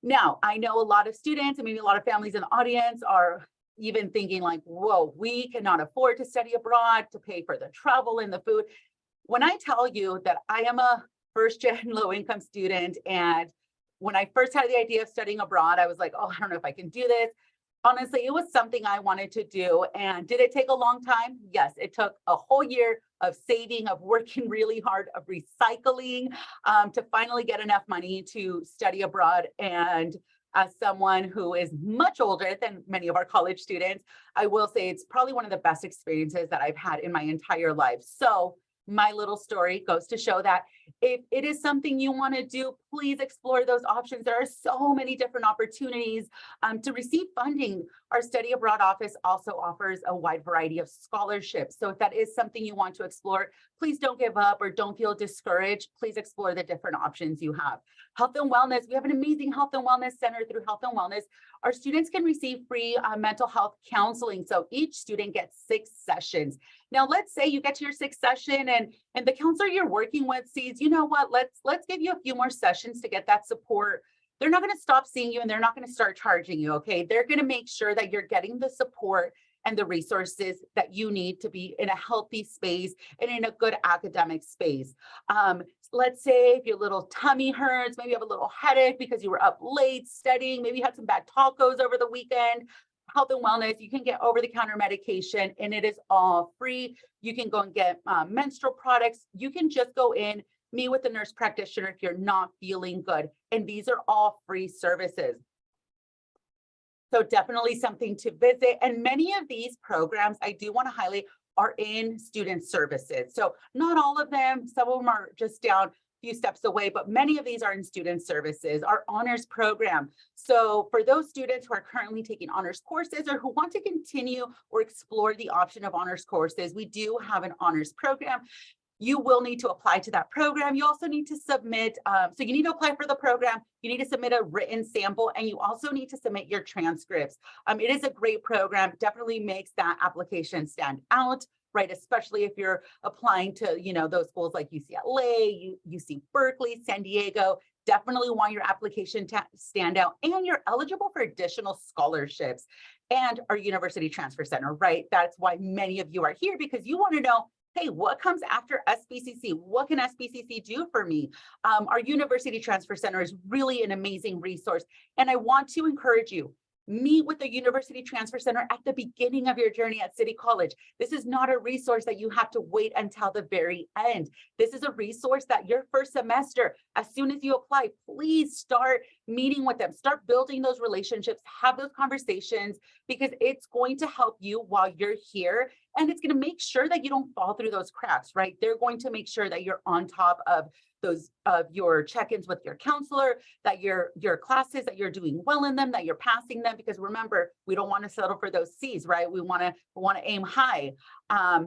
Now, I know a lot of students and maybe a lot of families in the audience are even thinking like, whoa, we cannot afford to study abroad, to pay for the travel and the food. When I tell you that I am a first-gen low-income student, and when I first had the idea of studying abroad, I was like, oh, I don't know if I can do this. Honestly, it was something I wanted to do. And did it take a long time? Yes, it took a whole year of saving, of working really hard, of recycling to finally get enough money to study abroad. And as someone who is much older than many of our college students, I will say it's probably one of the best experiences that I've had in my entire life. So my little story goes to show that if it is something you want to do, please explore those options. There are so many different opportunities to receive funding. Our study abroad office also offers a wide variety of scholarships. So if that is something you want to explore, please don't give up or don't feel discouraged. Please explore the different options you have. Health and wellness. We have an amazing health and wellness center. Through health and wellness, our students can receive free mental health counseling. So each student gets 6 sessions. Now, let's say you get to your 6th session and the counselor you're working with sees, you know what, let's give you a few more sessions to get that support. They're not going to stop seeing you and they're not going to start charging you. Okay. They're going to make sure that you're getting the support and the resources that you need to be in a healthy space and in a good academic space. Let's say if your little tummy hurts, maybe you have a little headache because you were up late studying, maybe you had some bad tacos over the weekend. Health and wellness, you can get over-the-counter medication and it is all free. You can go and get menstrual products. You can just go in, meet with the nurse practitioner if you're not feeling good. And these are all free services. So definitely something to visit. And many of these programs, I do want to highlight, are in student services. So not all of them, some of them are just down few steps away, but many of these are in student services, our honors program. So for those students who are currently taking honors courses or who want to continue or explore the option of honors courses, we do have an honors program. You will need to apply to that program. You also need to submit, so you need to apply for the program, you need to submit a written sample, and you also need to submit your transcripts. It is a great program, definitely makes that application stand out, right? Especially if you're applying to, those schools like UCLA, UC Berkeley, San Diego, definitely want your application to stand out, and you're eligible for additional scholarships and our University Transfer Center, right? That's why many of you are here, because you want to know, hey, what comes after SBCC? What can SBCC do for me? Our University Transfer Center is really an amazing resource. And I want to encourage you, meet with the University Transfer Center at the beginning of your journey at City College. This is not a resource that you have to wait until the very end. This is a resource that your first semester, as soon as you apply, please start meeting with them, start building those relationships, have those conversations, because it's going to help you while you're here. And it's going to make sure that you don't fall through those cracks, right? They're going to make sure that you're on top of those your check-ins with your counselor, that your classes, that you're doing well in them, that you're passing them, because remember, we don't want to settle for those C's, right? We want to aim high.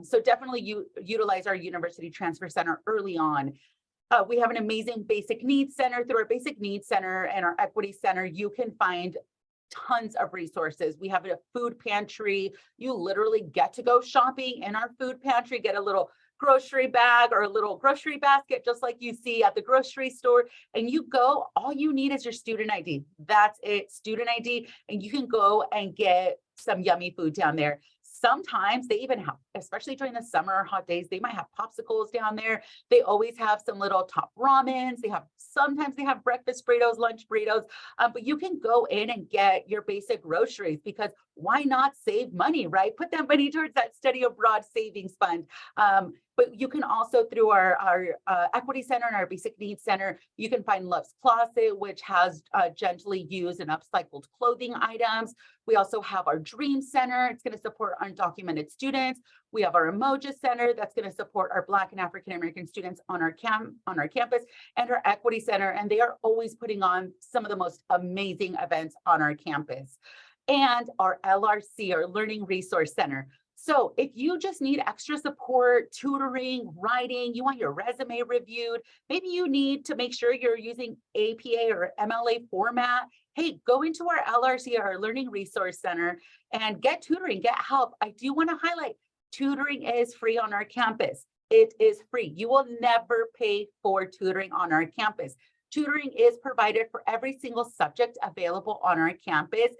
So definitely utilize our University Transfer Center early on. We have an amazing basic needs center. Through our basic needs center and our equity center, you can find tons of resources. We have a food pantry. You literally get to go shopping in our food pantry, get a little grocery bag or a little grocery basket, just like you see at the grocery store. And you go, all you need is your student ID. That's it, student ID. And you can go and get some yummy food down there. Sometimes they even have, especially during the summer or hot days, they might have popsicles down there. They always have some little top ramens. Sometimes they have breakfast burritos, lunch burritos, but you can go in and get your basic groceries, because why not save money, right? Put that money towards that study abroad savings fund. But you can also, through our Equity Center and our Basic Needs Center, you can find Love's Closet, which has gently used and upcycled clothing items. We also have our Dream Center. It's going to support undocumented students. We have our Emoji Center that's going to support our Black and African American students on our campus, and our Equity Center. And they are always putting on some of the most amazing events on our campus. And our LRC, our Learning Resource Center. So if you just need extra support, tutoring, writing, you want your resume reviewed, maybe you need to make sure you're using APA or MLA format, hey, go into our LRC, our Learning Resource Center, and get tutoring, get help. I do want to highlight, tutoring is free on our campus. It is free. You will never pay for tutoring on our campus. Tutoring is provided for every single subject available on our campus.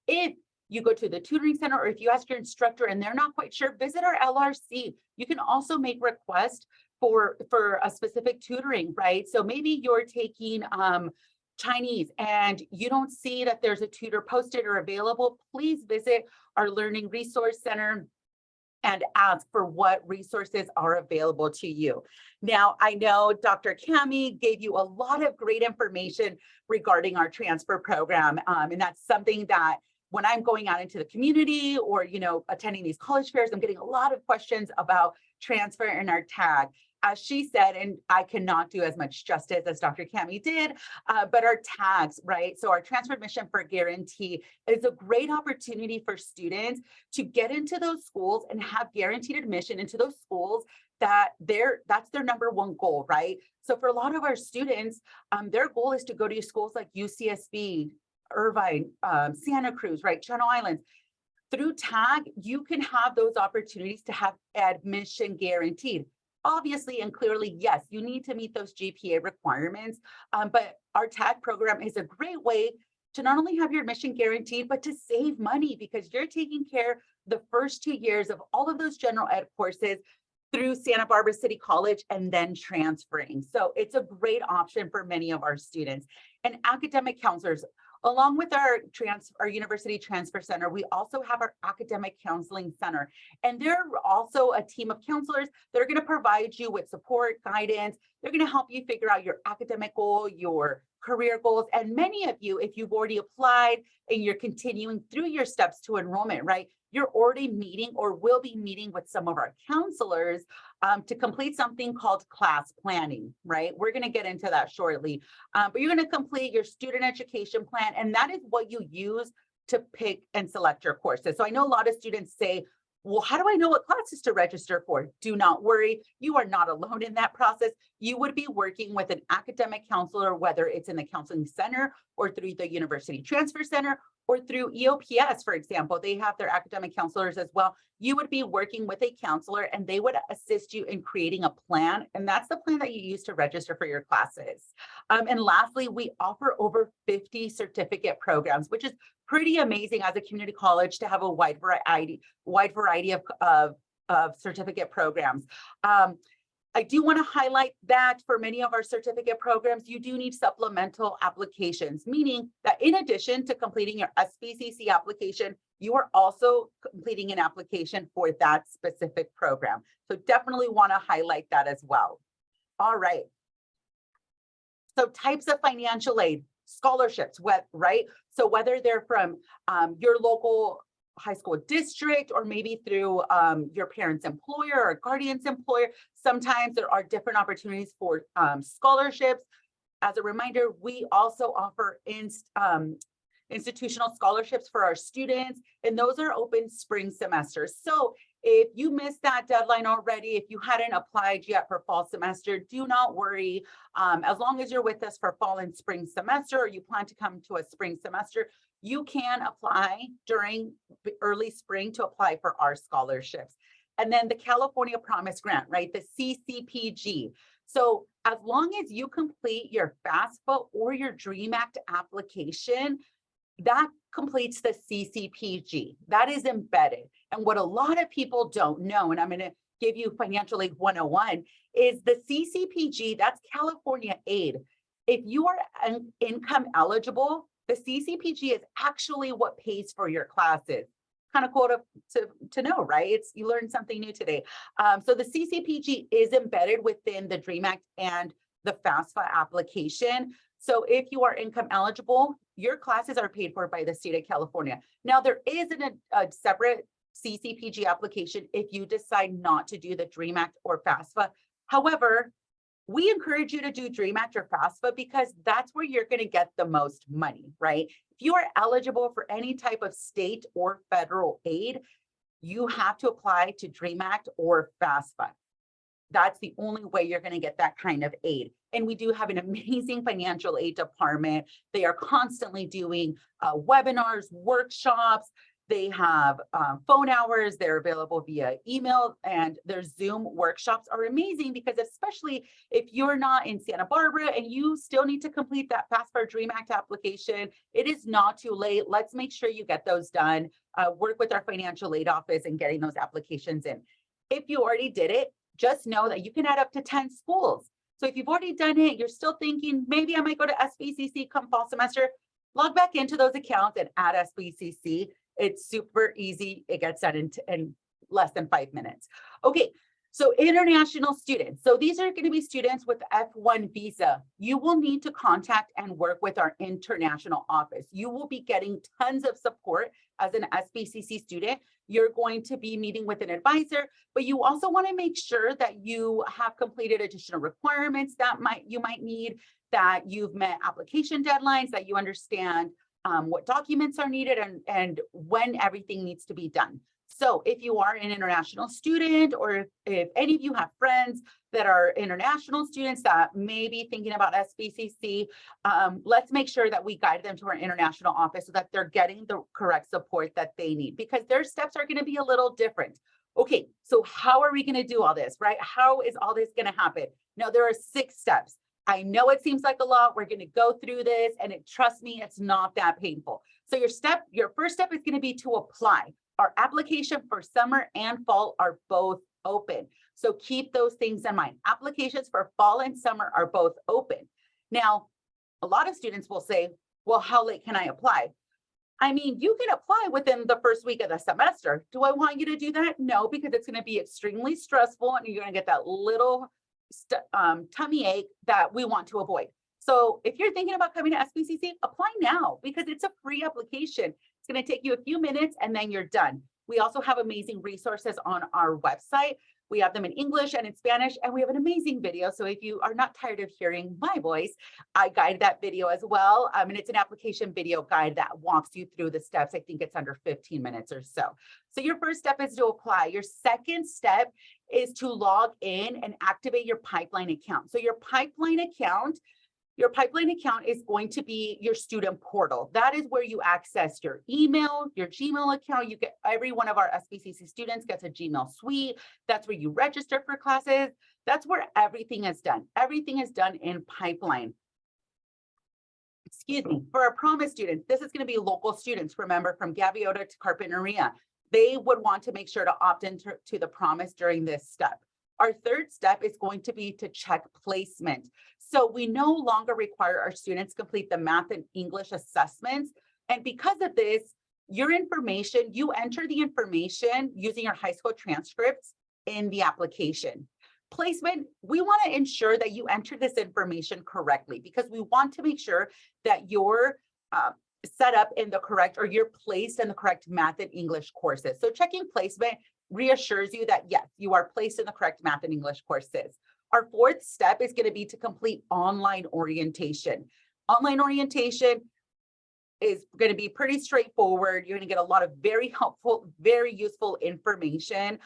If you go to the tutoring center, or if you ask your instructor and they're not quite sure, visit our LRC. You can also make requests for a specific tutoring, right? So maybe you're taking Chinese and you don't see that there's a tutor posted or available, please visit our Learning Resource Center and ask for what resources are available to you. Now, I know Dr. Cami gave you a lot of great information regarding our transfer program, and that's something that when I'm going out into the community or, attending these college fairs, I'm getting a lot of questions about transfer and our tag. As she said, and I cannot do as much justice as Dr. Cami did, but our tags, right? So our transfer admission for guarantee is a great opportunity for students to get into those schools and have guaranteed admission into those schools that's their number one goal, right? So for a lot of our students, their goal is to go to schools like UCSB, Irvine, Santa Cruz, right? Channel Islands. Through TAG, you can have those opportunities to have admission guaranteed. Obviously and clearly, yes, you need to meet those GPA requirements, but our TAG program is a great way to not only have your admission guaranteed, but to save money because you're taking care the first 2 years of all of those general ed courses through Santa Barbara City College and then transferring. So it's a great option for many of our students. And academic counselors, along with our University Transfer Center, we also have our Academic Counseling Center. And they're also a team of counselors that are going to provide you with support, guidance. They're going to help you figure out your academic goal, your career goals. And many of you, if you've already applied and you're continuing through your steps to enrollment, right? You're already meeting or will be meeting with some of our counselors to complete something called class planning, right? We're going to get into that shortly, but you're going to complete your student education plan, and that is what you use to pick and select your courses. So I know a lot of students say, well, how do I know what classes to register for? Do not worry, you are not alone in that process. You would be working with an academic counselor, whether it's in the counseling center or through the University Transfer Center or through EOPS, for example. They have their academic counselors as well. You would be working with a counselor and they would assist you in creating a plan. And that's the plan that you use to register for your classes. And lastly, we offer over 50 certificate programs, which is pretty amazing as a community college to have a wide variety of certificate programs. I do want to highlight that for many of our certificate programs, you do need supplemental applications, meaning that in addition to completing your SBCC application, you are also completing an application for that specific program. So definitely want to highlight that as well. All right. So types of financial aid, scholarships, right? So whether they're from your local high school district or maybe through your parent's employer or guardian's employer, sometimes there are different opportunities for scholarships. As a reminder, we also offer institutional scholarships for our students, and those are open spring semesters. So if you missed that deadline already, if you hadn't applied yet for fall semester, do not worry. As long as you're with us for fall and spring semester, or you plan to come to a spring semester, you can apply during early spring to apply for our scholarships. And then the California Promise Grant, right? The CCPG. So as long as you complete your FAFSA or your DREAM Act application, that completes the CCPG. That is embedded. And what a lot of people don't know, and I'm going to give you Financial Aid 101, is the CCPG, that's California aid. If you are income eligible, the CCPG is actually what pays for your classes. kind of cool to know, right? You learned something new today. So the CCPG is embedded within the DREAM Act and the FAFSA application. So if you are income eligible, your classes are paid for by the state of California. Now, there is a separate CCPG application if you decide not to do the DREAM Act or FAFSA. However, we encourage you to do DREAM Act or FAFSA because that's where you're going to get the most money, right? If you are eligible for any type of state or federal aid, you have to apply to DREAM Act or FAFSA. That's the only way you're going to get that kind of aid. And we do have an amazing financial aid department. They are constantly doing webinars, workshops. They have phone hours. They're available via email, and their Zoom workshops are amazing because especially if you're not in Santa Barbara and you still need to complete that FAFSA or DREAM Act application, it is not too late. Let's make sure you get those done. Work with our financial aid office and getting those applications in. If you already did it, just know that you can add up to 10 schools. So if you've already done it, you're still thinking, maybe I might go to SBCC come fall semester, log back into those accounts and add SBCC. It's super easy. It gets done in less than 5 minutes. Okay, so international students. So these are going to be students with F1 visa. You will need to contact and work with our international office. You will be getting tons of support as an SBCC student. You're going to be meeting with an advisor, but you also want to make sure that you have completed additional requirements that you might need, that you've met application deadlines, that you understand what documents are needed and when everything needs to be done. So if you are an international student, or if any of you have friends that are international students that may be thinking about SBCC, let's make sure that we guide them to our international office so that they're getting the correct support that they need, because their steps are going to be a little different. Okay, so how are we going to do all this, right? How is all this going to happen? Now, there are 6 steps. I know it seems like a lot. We're going to go through this, and trust me, it's not that painful. So your first step is going to be to apply. Our application for summer and fall are both open. So keep those things in mind. Applications for fall and summer are both open. Now, a lot of students will say, well, how late can I apply? I mean, you can apply within the first week of the semester. Do I want you to do that? No, because it's going to be extremely stressful and you're going to get that little tummy ache that we want to avoid. So if you're thinking about coming to SBCC, apply now because it's a free application. It's going to take you a few minutes and then you're done. We also have amazing resources on our website. We have them in English and in Spanish, and we have an amazing video. So if you are not tired of hearing my voice, I guide that video as well. And it's an application video guide that walks you through the steps. I think it's under 15 minutes or so. So your first step is to apply. Your second step is to log in and activate your pipeline account. So your pipeline account is going to be your student portal. That is where you access your email, your Gmail account. You get, every one of our SBCC students gets a Gmail suite. That's where you register for classes. That's where everything is done. Everything is done in pipeline. Excuse me. For our promise students, this is going to be local students. Remember, from Gaviota to Carpinteria, they would want to make sure to opt into the promise during this step. Our third step is going to be to check placement. So we no longer require our students complete the math and English assessments. And because of this, your information, you enter the information using your high school transcripts in the application. Placement, we want to ensure that you enter this information correctly because we want to make sure that you're set up in the correct, or you're placed in the correct math and English courses. So checking placement reassures you that yes, you are placed in the correct math and English courses. Our fourth step is going to be to complete online orientation. Online orientation is going to be pretty straightforward. You're going to get a lot of very helpful, very useful information.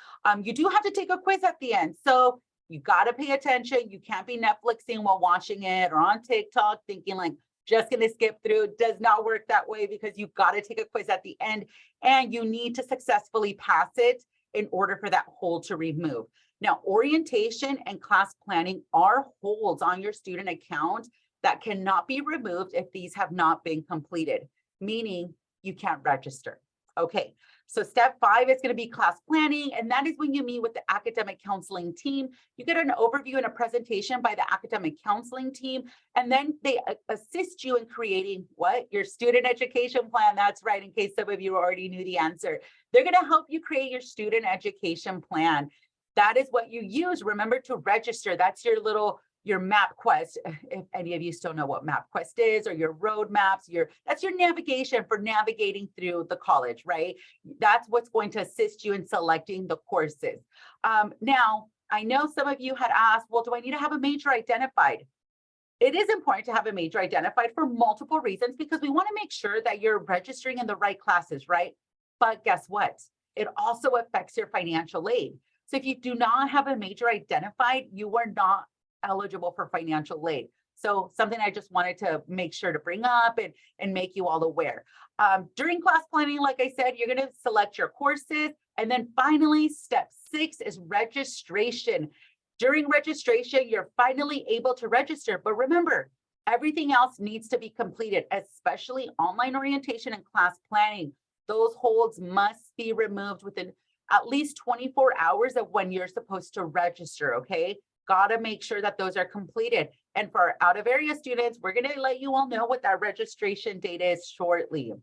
You do have to take a quiz at the end. So you got to pay attention. You can't be Netflixing while watching it or on TikTok thinking like, just going to skip through. It does not work that way because you've got to take a quiz at the end and you need to successfully pass it in order for that hold to remove. Now, orientation and class planning are holds on your student account that cannot be removed if these have not been completed, meaning you can't register. Okay, so step 5 is going to be class planning, and that is when you meet with the academic counseling team. You get an overview and a presentation by the academic counseling team, and then they assist you in creating what? Your student education plan. That's right, in case some of you already knew the answer. They're going to help you create your student education plan. That is what you use. Remember to register. That's your MapQuest, if any of you still know what MapQuest is, or your road maps, that's your navigation for navigating through the college, right? That's what's going to assist you in selecting the courses. Now, I know some of you had asked, well, do I need to have a major identified? It is important to have a major identified for multiple reasons, because we want to make sure that you're registering in the right classes, right? But guess what? It also affects your financial aid. So if you do not have a major identified, you are not eligible for financial aid. So something I just wanted to make sure to bring up and make you all aware. During class planning, like I said, you're going to select your courses. And then finally, step 6 is registration. During registration, you're finally able to register. But remember, everything else needs to be completed, especially online orientation and class planning. Those holds must be removed within at least 24 hours of when you're supposed to register, okay? Gotta make sure that those are completed. And for our out-of-area students, we're gonna let you all know what that registration date is shortly.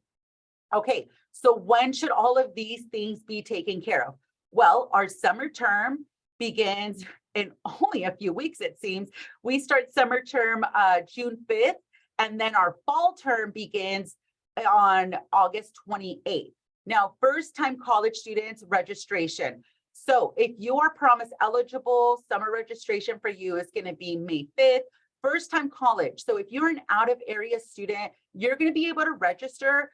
Okay, so when should all of these things be taken care of? Well, our summer term begins in only a few weeks, it seems. We start summer term June 5th, and then our fall term begins on August 28th. Now, first-time college students registration. So if you are promise eligible, summer registration for you is going to be May 5th. First-time college. So if you're an out-of-area student, you're going to be able to register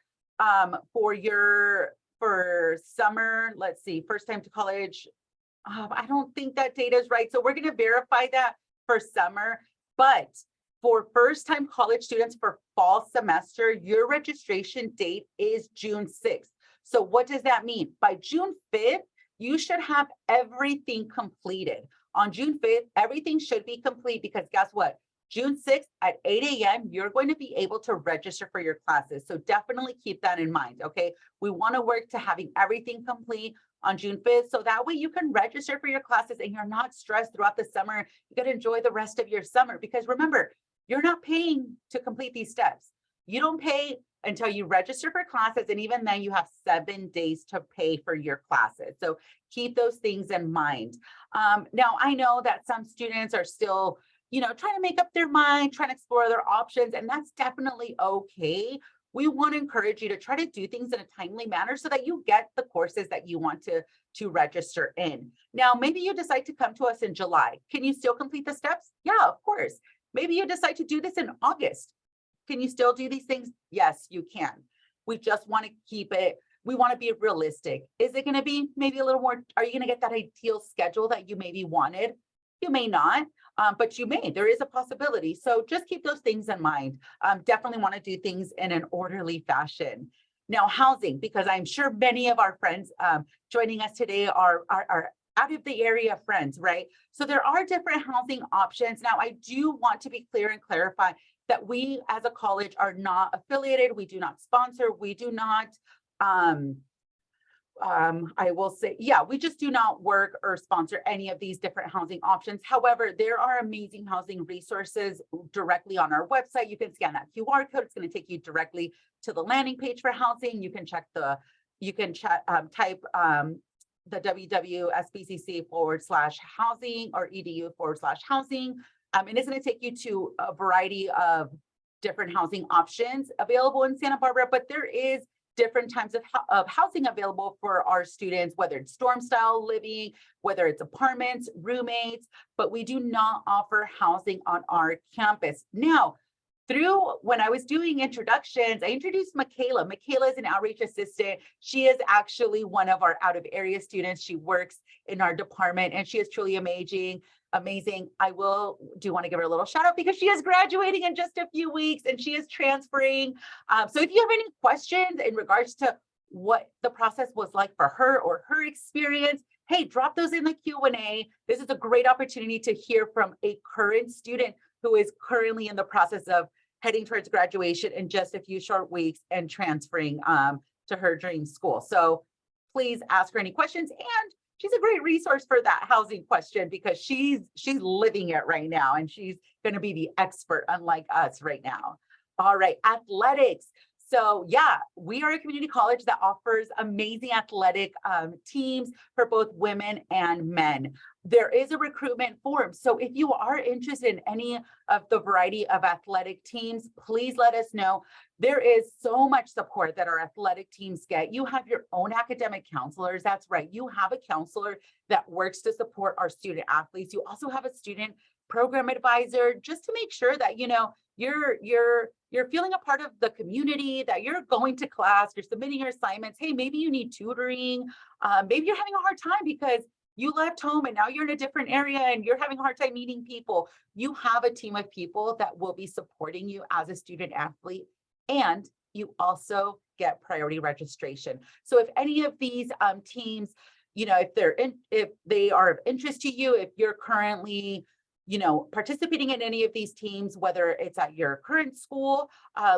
for summer. Let's see, first time to college. I don't think that data is right. So we're going to verify that for summer. But for first-time college students for fall semester, your registration date is June 6th. So what does that mean? By June 5th, you should have everything completed. On June 5th, everything should be complete, because guess what? June 6th at 8 a.m., you're going to be able to register for your classes. So definitely keep that in mind, okay? We want to work to having everything complete on June 5th, so that way you can register for your classes and you're not stressed throughout the summer. You can enjoy the rest of your summer, because remember, you're not paying to complete these steps. You don't pay until you register for classes, and even then you have 7 days to pay for your classes. So keep those things in mind. Now, I know that some students are still, trying to make up their mind, trying to explore other options, and that's definitely okay. We want to encourage you to try to do things in a timely manner so that you get the courses that you want to register in. Now, maybe you decide to come to us in July. Can you still complete the steps? Yeah, of course. Maybe you decide to do this in August. Can you still do these things? Yes, you can. We just want to we want to be realistic. Is it going to be maybe a little more, are you going to get that ideal schedule that you maybe wanted? You may not, but you may. There is a possibility. So just keep those things in mind. Definitely want to do things in an orderly fashion. Now, housing, because I'm sure many of our friends joining us today are out of the area friends, right? So there are different housing options. Now, I do want to be clear and clarify that we as a college are not affiliated. We do not sponsor. We do not, I will say, yeah, we just do not work or sponsor any of these different housing options. However, there are amazing housing resources directly on our website. You can scan that QR code. It's going to take you directly to the landing page for housing. You can type the www.sbcc/housing or edu/housing. And it's going to take you to a variety of different housing options available in Santa Barbara, but there is different types of housing available for our students, whether it's dorm style living, whether it's apartments, roommates, but we do not offer housing on our campus. Now, when I was doing introductions, I introduced Michaela. Michaela is an outreach assistant. She is actually one of our out of area students. She works in our department and she is truly amazing. I do want to give her a little shout out because she is graduating in just a few weeks and she is transferring. So if you have any questions in regards to what the process was like for her or her experience, hey, drop those in the Q&A. This is a great opportunity to hear from a current student who is currently in the process of heading towards graduation in just a few short weeks and transferring to her dream school. So please ask her any questions, and she's a great resource for that housing question because she's living it right now, and she's going to be the expert, unlike us right now. All right, athletics. So yeah, we are a community college that offers amazing athletic teams for both women and men. There is a recruitment form. So if you are interested in any of the variety of athletic teams, please let us know. There is so much support that our athletic teams get. You have your own academic counselors. That's right. You have a counselor that works to support our student athletes. You also have a student program advisor just to make sure that, you know, you're feeling a part of the community, that you're going to class, you're submitting your assignments. Hey, maybe you need tutoring. Maybe you're having a hard time because you left home and now you're in a different area and you're having a hard time meeting people. You have a team of people that will be supporting you as a student athlete, and you also get priority registration. So if any of these teams, you know, if they are of interest to you, if you're currently, you know, participating in any of these teams, whether it's at your current school,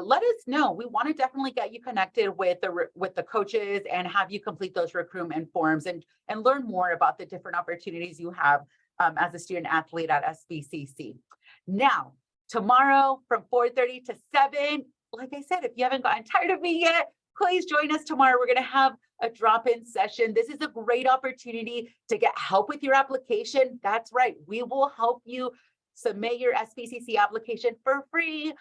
let us know. We want to definitely get you connected with the coaches and have you complete those recruitment forms and learn more about the different opportunities you have as a student athlete at SBCC. Now, tomorrow from 4:30 to 7, like I said, if you haven't gotten tired of me yet, please join us tomorrow. We're going to have a drop-in session. This is a great opportunity to get help with your application. That's right. We will help you submit your SBCC application for free.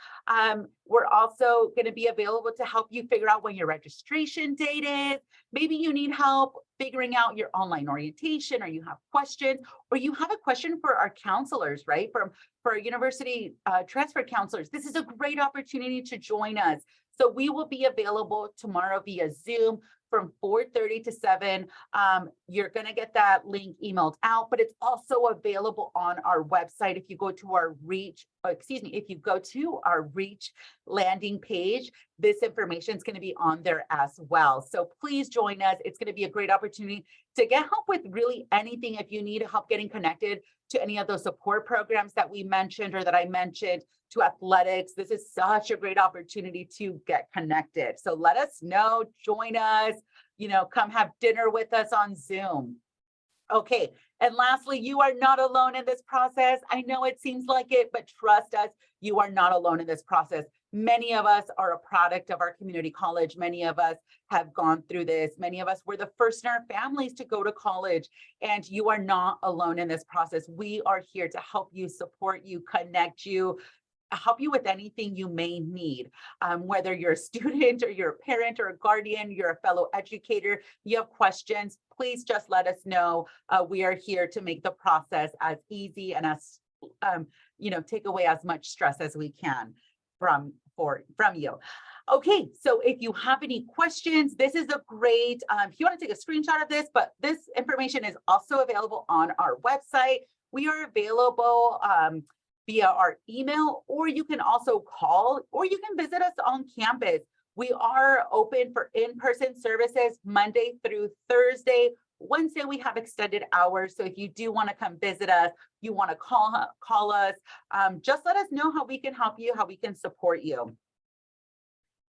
We're also going to be available to help you figure out when your registration date is. Maybe you need help figuring out your online orientation, or you have questions, or you have a question for our counselors, right? For our university transfer counselors. This is a great opportunity to join us. So we will be available tomorrow via Zoom from 4:30 to 7. You're going to get that link emailed out, but it's also available on our website. If you go to our if you go to our Reach landing page, this information is going to be on there as well. So please join us. It's going to be a great opportunity to get help with really anything. If you need help getting connected to any of those support programs that we mentioned or that I mentioned, to athletics, this is such a great opportunity to get connected. So let us know, join us, you know, come have dinner with us on Zoom. Okay, and lastly, you are not alone in this process. I know it seems like it, but trust us, you are not alone in this process. Many of us are a product of our community college. Many of us have gone through this. Many of us were the first in our families to go to college, and you are not alone in this process. We are here to help you, support you, connect you, help you with anything you may need, whether you're a student or you're a parent or a guardian, you're a fellow educator, you have questions, please just let us know. We are here to make the process as easy and as, you know, take away as much stress as we can from you. Okay, so if you have any questions, this is a great, if you want to take a screenshot of this, but this information is also available on our website. We are available via our email, or you can also call, or you can visit us on campus. We are open for in-person services Monday through Thursday. Wednesday, we have extended hours. So if you do want to come visit us, you want to call us, just let us know how we can help you, how we can support you.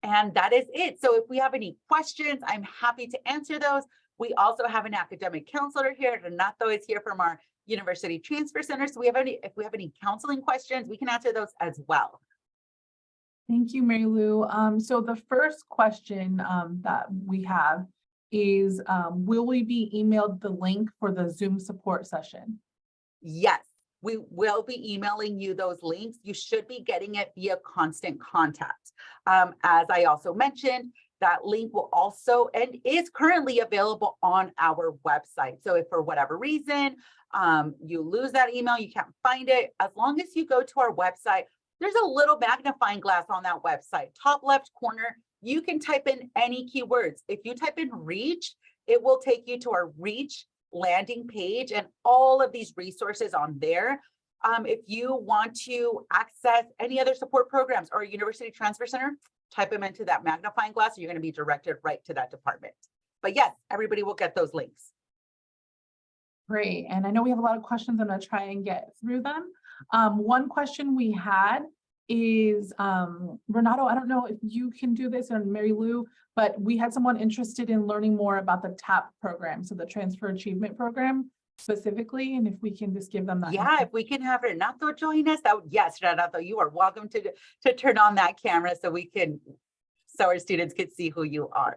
And that is it. So if we have any questions, I'm happy to answer those. We also have an academic counselor here. Renato is here from our University Transfer Center. So if we have any counseling questions, we can answer those as well. Thank you, Mary Lou. So the first question that we have is, will we be emailed the link for the Zoom support session? Yes, we will be emailing you those links. You should be getting it via Constant Contact. As I also mentioned, that link will also and is currently available on our website. So if for whatever reason you lose that email, you can't find it, as long as you go to our website, there's a little magnifying glass on that website, top left corner. You can type in any keywords. If you type in Reach, it will take you to our Reach landing page and all of these resources on there. If you want to access any other support programs or University Transfer Center, type them into that magnifying glass, and you're going to be directed right to that department. But yes, everybody will get those links. Great. And I know we have a lot of questions. I'm going to try and get through them. One question we had is, Renato, I don't know if you can do this, or Mary Lou, but we had someone interested in learning more about the TAP program, so the Transfer Achievement Program specifically, and if we can just give them that. Yeah, if we can have Renato join us, yes, Renato, you are welcome to turn on that camera so our students can see who you are.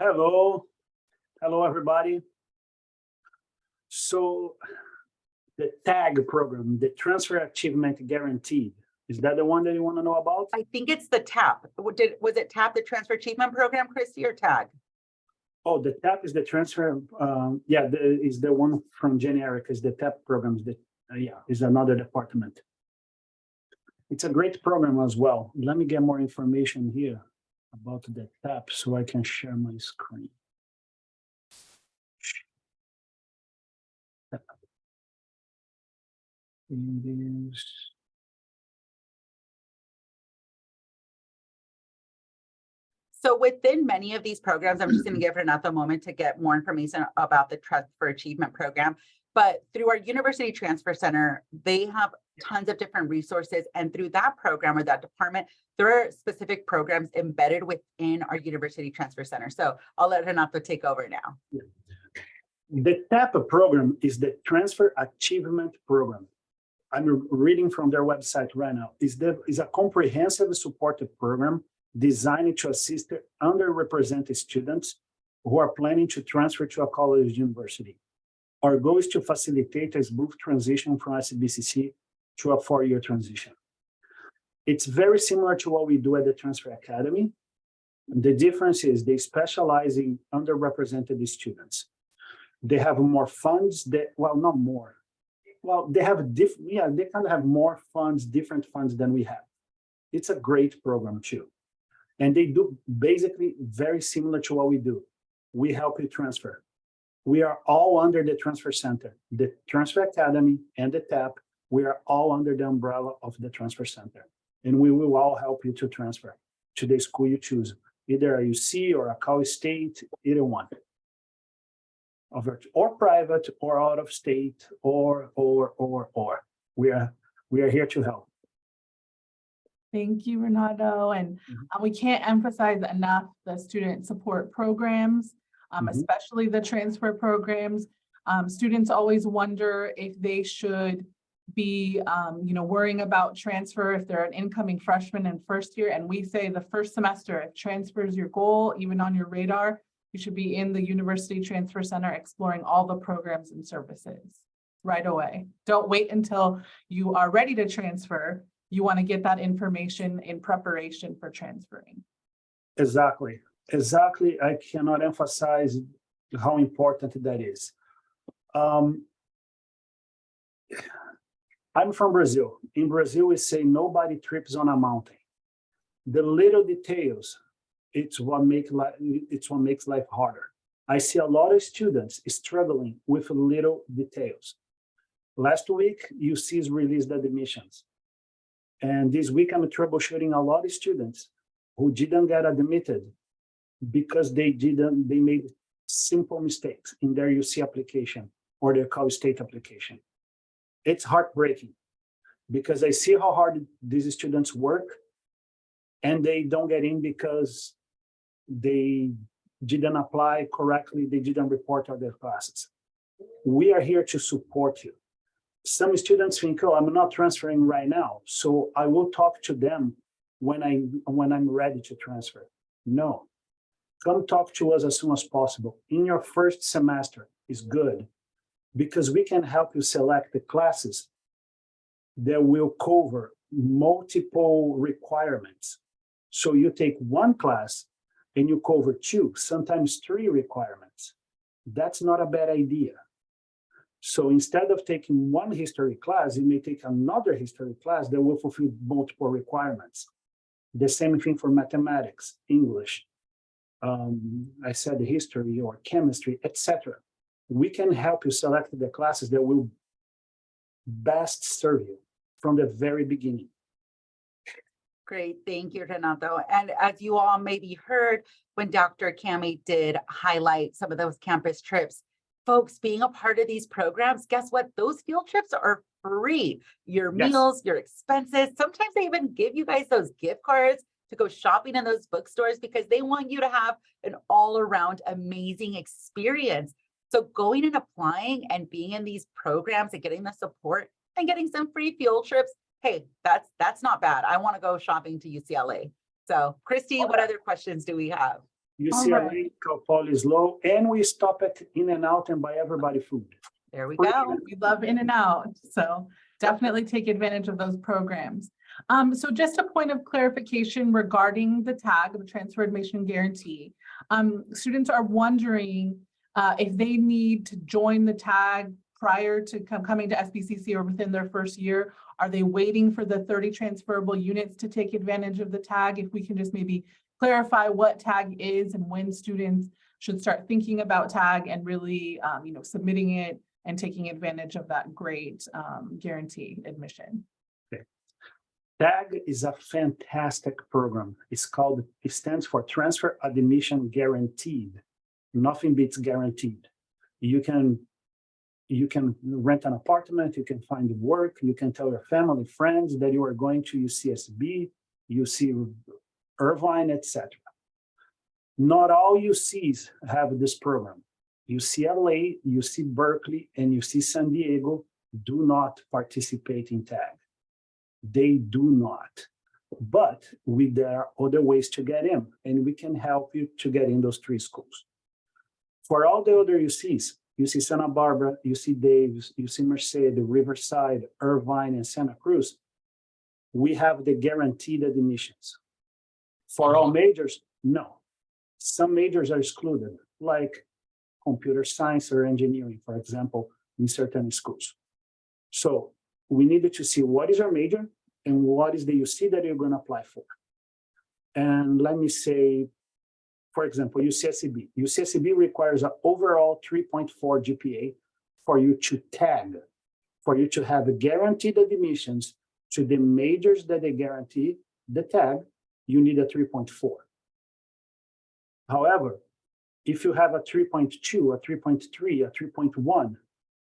Hello, everybody. So the TAG program, the Transfer Achievement Guaranteed, is that the one that you want to know about? I think it's the TAP. Was it TAP, the Transfer Achievement Program, Christy, or TAG? Oh, the TAP is the transfer. Is the one from January, because the TAP programs that is another department. It's a great program as well. Let me get more information here about the TAP so I can share my screen. It is. So within many of these programs, I'm just going to give Renato a moment to get more information about the Transfer Achievement Program. But through our University Transfer Center, they have tons of different resources. And through that program or that department, there are specific programs embedded within our University Transfer Center. So I'll let Renato take over now. Yeah. The TAP program is the Transfer Achievement Program. I'm reading from their website right now. Is a comprehensive supportive program designed to assist underrepresented students who are planning to transfer to a college university. Our goal is to facilitate a smooth transition from SBCC to a 4-year transition. It's very similar to what we do at the Transfer Academy. The difference is they specialize in underrepresented students. They have more funds not more. Well, they have they kind of have more funds, different funds than we have. It's a great program too. And they do basically very similar to what we do. We help you transfer. We are all under the Transfer Center, the Transfer Academy and the TAP. We are all under the umbrella of the Transfer Center. And we will all help you to transfer to the school you choose, either a UC or a Cal State, either one. Or private or out of state or. We are here to help. Thank you, Renato. And we can't emphasize enough the student support programs, especially the transfer programs. Students always wonder if they should be, worrying about transfer if they're an incoming freshman in first year. And we say the first semester, if transfer is your goal, even on your radar, you should be in the University Transfer Center exploring all the programs and services right away. Don't wait until you are ready to transfer. You want to get that information in preparation for transferring. Exactly. I cannot emphasize how important that is. I'm from Brazil. In Brazil, we say nobody trips on a mountain. The little details, it's what makes life harder. I see a lot of students struggling with little details. Last week, UC's released admissions. And this week, I'm troubleshooting a lot of students who didn't get admitted because they made simple mistakes in their UC application or their Cal State application. It's heartbreaking because I see how hard these students work and they don't get in because they didn't apply correctly, they didn't report on their classes. We are here to support you. Some students think, oh, I'm not transferring right now, so I will talk to them when I'm ready to transfer. No, come talk to us as soon as possible. In your first semester is good because we can help you select the classes that will cover multiple requirements. So you take one class and you cover 2, sometimes 3 requirements. That's not a bad idea. So instead of taking one history class, you may take another history class that will fulfill multiple requirements. The same thing for mathematics, English, I said history or chemistry, etc. We can help you select the classes that will best serve you from the very beginning. Great, thank you, Renato. And as you all maybe heard, when Dr. Cami did highlight some of those campus trips, folks being a part of these programs, guess what? Those field trips are free. Your Yes. meals, your expenses. Sometimes they even give you guys those gift cards to go shopping in those bookstores because they want you to have an all-around amazing experience. So going and applying and being in these programs and getting the support and getting some free field trips, hey, that's not bad. I want to go shopping to UCLA. So Christine, what other questions do we have? UCLA, Cal Poly is low, and we stop at In-N-Out and buy everybody food. There we Free. go. We love In-N-Out, so definitely take advantage of those programs. So just a point of clarification regarding the TAG, the Transfer Admission Guarantee. Students are wondering if they need to join the TAG prior to coming to SBCC or within their first year. Are they waiting for the 30 transferable units to take advantage of the TAG? If we can just maybe clarify what TAG is and when students should start thinking about TAG and really, submitting it and taking advantage of that great guarantee admission. TAG is a fantastic program. It stands for Transfer Admission Guaranteed. Nothing beats guaranteed. You can rent an apartment, you can find work, you can tell your family, friends that you are going to UCSB, UC Irvine, etc. Not all UCs have this program. UCLA, UC Berkeley, and UC San Diego do not participate in TAG. They do not. But there are other ways to get in, and we can help you to get in those three schools. For all the other UCs, UC Santa Barbara, UC Davis, UC Merced, Riverside, Irvine, and Santa Cruz, we have the guaranteed admissions. For all majors, no. Some majors are excluded, like computer science or engineering, for example, in certain schools. So we needed to see what is your major and what is the UC that you're going to apply for. And let me say, for example, UCSB. UCSB requires an overall 3.4 GPA for you to TAG, for you to have guaranteed admissions to the majors that they guarantee the TAG, you need a 3.4. However, if you have a 3.2, a 3.3, a 3.1,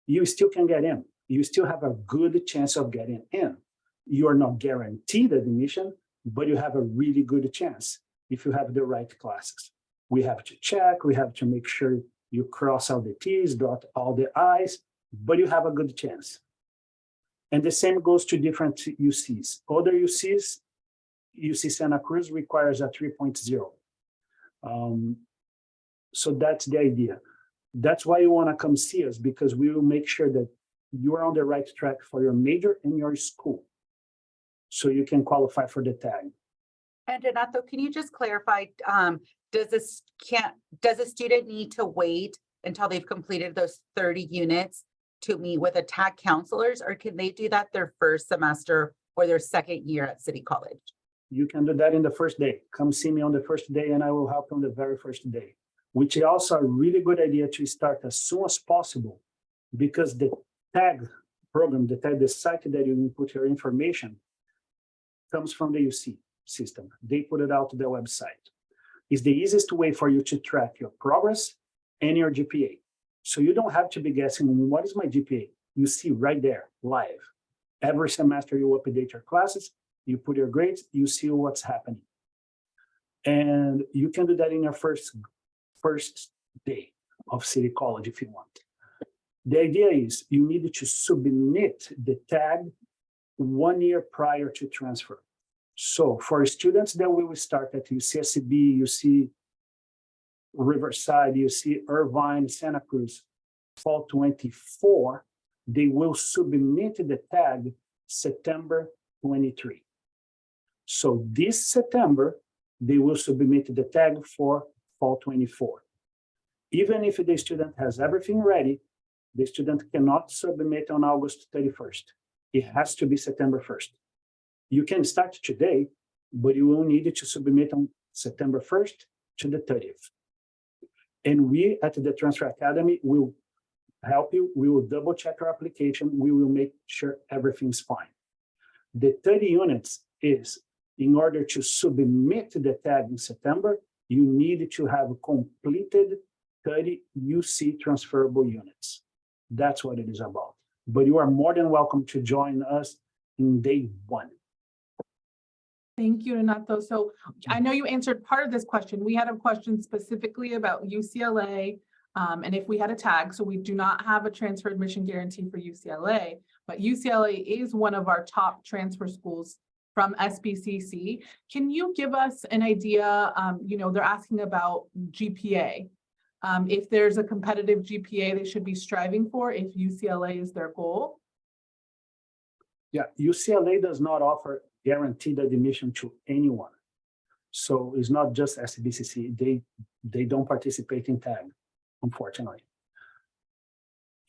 you still can get in. You still have a good chance of getting in. You are not guaranteed admission, but you have a really good chance if you have the right classes. We have to check, we have to make sure you cross all the T's, dot all the I's, but you have a good chance. And the same goes to different UCs. Other UCs, UC Santa Cruz requires a 3.0. So that's the idea. That's why you want to come see us, because we will make sure that you are on the right track for your major and your school, so you can qualify for the TAG. And Donato, can you just clarify, does a student need to wait until they've completed those 30 units to meet with a TAG counselors, or can they do that their first semester or their second year at City College? You can do that in the first day. Come see me on the first day and I will help you on the very first day, which is also a really good idea to start as soon as possible, because the TAG program, the site that you input your information, comes from the UC system. They put it out to their website. It's the easiest way for you to track your progress and your GPA. So you don't have to be guessing, what is my GPA? You see right there, live. Every semester you update your classes, you put your grades, you see what's happening. And you can do that in your first day of City College if you want. The idea is you need to submit the TAG 1 year prior to transfer. So for students that will start at UCSB, UC Riverside, UC Irvine, Santa Cruz, fall 24, they will submit the TAG September 23. So this September, they will submit the TAG for fall 24. Even if the student has everything ready, the student cannot submit on August 31st. It has to be September 1st. You can start today, but you will need to submit on September 1st to the 30th. And we at the Transfer Academy will help you. We will double check your application. We will make sure everything's fine. The 30 units is, in order to submit the TAG in September, you need to have completed 30 UC transferable units. That's what it is about. but you are more than welcome to join us in day one. Thank you, Renato. So I know you answered part of this question. We had a question specifically about UCLA and if we had a tag. So we do not have a transfer admission guarantee for UCLA, but UCLA is one of our top transfer schools from SBCC. Can you give us an idea? They're asking about GPA. If there's a competitive GPA they should be striving for, if UCLA is their goal? Yeah, UCLA does not offer guaranteed admission to anyone. So it's not just SBCC. They don't participate in TAG, unfortunately.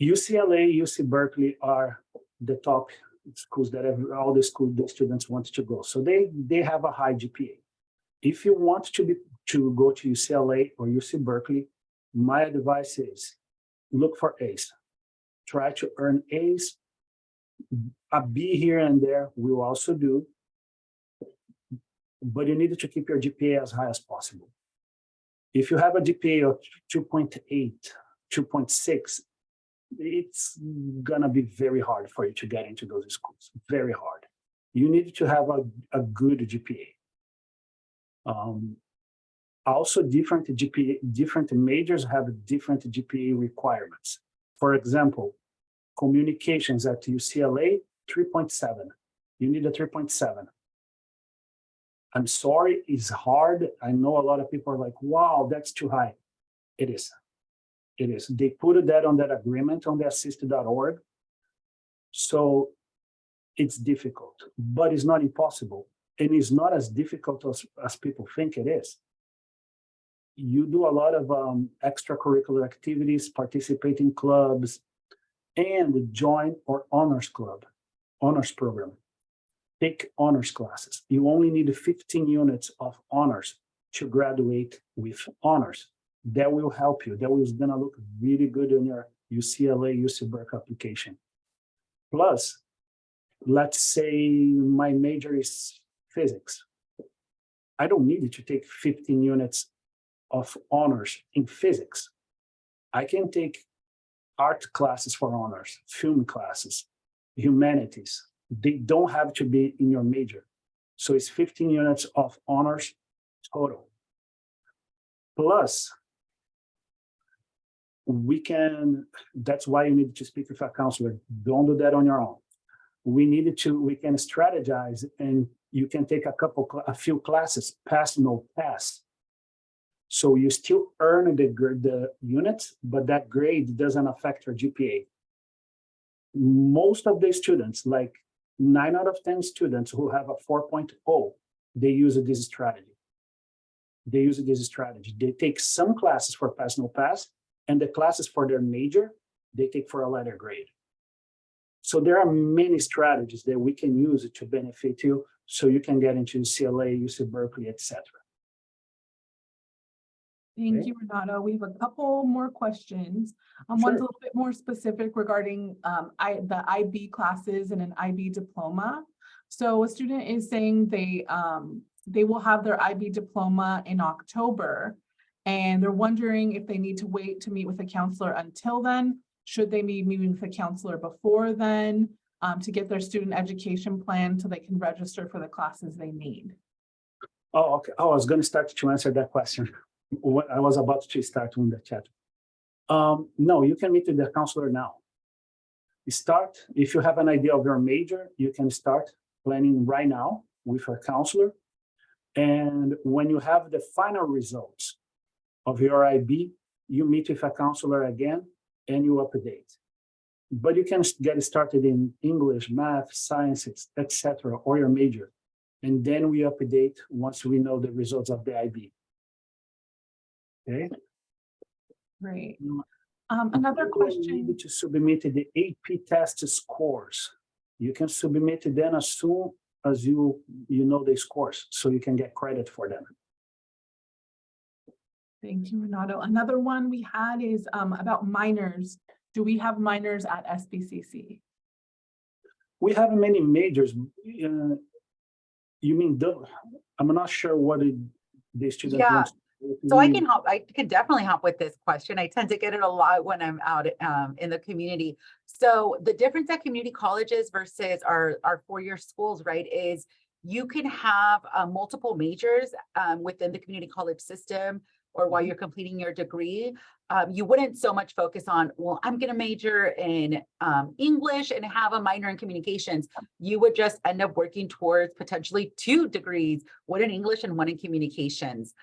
UCLA, UC Berkeley are the top schools that all the students want to go. So they have a high GPA. If you want to go to UCLA or UC Berkeley, my advice is look for A's. Try to earn A's. A B here and there will also do, but you need to keep your GPA as high as possible. If you have a GPA of 2.8, 2.6, it's gonna be very hard for you to get into those schools, very hard. You need to have a good GPA. Also, different majors have different GPA requirements. For example, communications at UCLA, 3.7. You need a 3.7. I'm sorry, it's hard. I know a lot of people are like, wow, that's too high. It is. It is. They put that on that agreement on the assist.org. So it's difficult, but it's not impossible. And it's not as difficult as people think it is. You do a lot of extracurricular activities, participate in clubs, and join our honors club, honors program. Take honors classes. You only need 15 units of honors to graduate with honors. That will help you. That is going to look really good in your UCLA, UC Berkeley application. Plus, let's say my major is physics. I don't need to take 15 units of honors in physics. I can take art classes for honors, film classes, humanities. They don't have to be in your major. So it's 15 units of honors total. Plus, that's why you need to speak with a counselor. Don't do that on your own. We can strategize, and you can take a few classes, pass, no pass. So you still earn the units, but that grade doesn't affect your GPA. Most of the students, like 9 out of 10 students who have a 4.0, they use this strategy. They take some classes for pass, no pass, and the classes for their major, they take for a letter grade. So there are many strategies that we can use to benefit you so you can get into UCLA, UC Berkeley, etc. Thank you, Renato. We have a couple more questions. One's a little bit more specific regarding the IB classes and an IB diploma. So a student is saying they will have their IB diploma in October, and they're wondering if they need to wait to meet with a counselor until then. Should they be meeting with a counselor before then to get their student education plan so they can register for the classes they need? Oh, okay. Oh, I was going to start to answer that question. I was about to start in the chat. No, you can meet with the counselor now. If you have an idea of your major, you can start planning right now with a counselor. And when you have the final results of your IB, you meet with a counselor again and you update. But you can get started in English, math, sciences, etc., or your major. And then we update once we know the results of the IB. Okay. Great. Another question. You need to submit the AP test scores. You can submit them as soon as you know the scores, so you can get credit for them. Thank you, Renato. Another one we had is about minors. Do we have minors at SBCC? We have many majors. You mean I'm not sure what the student wants to So I can help, I can definitely help with this question. I tend to get it a lot when I'm out in the community. So the difference at community colleges versus our four-year schools, right, is you can have multiple majors within the community college system or while you're completing your degree. You wouldn't so much focus on, well, I'm going to major in English and have a minor in communications. You would just end up working towards potentially 2 degrees, one in English and one in communications.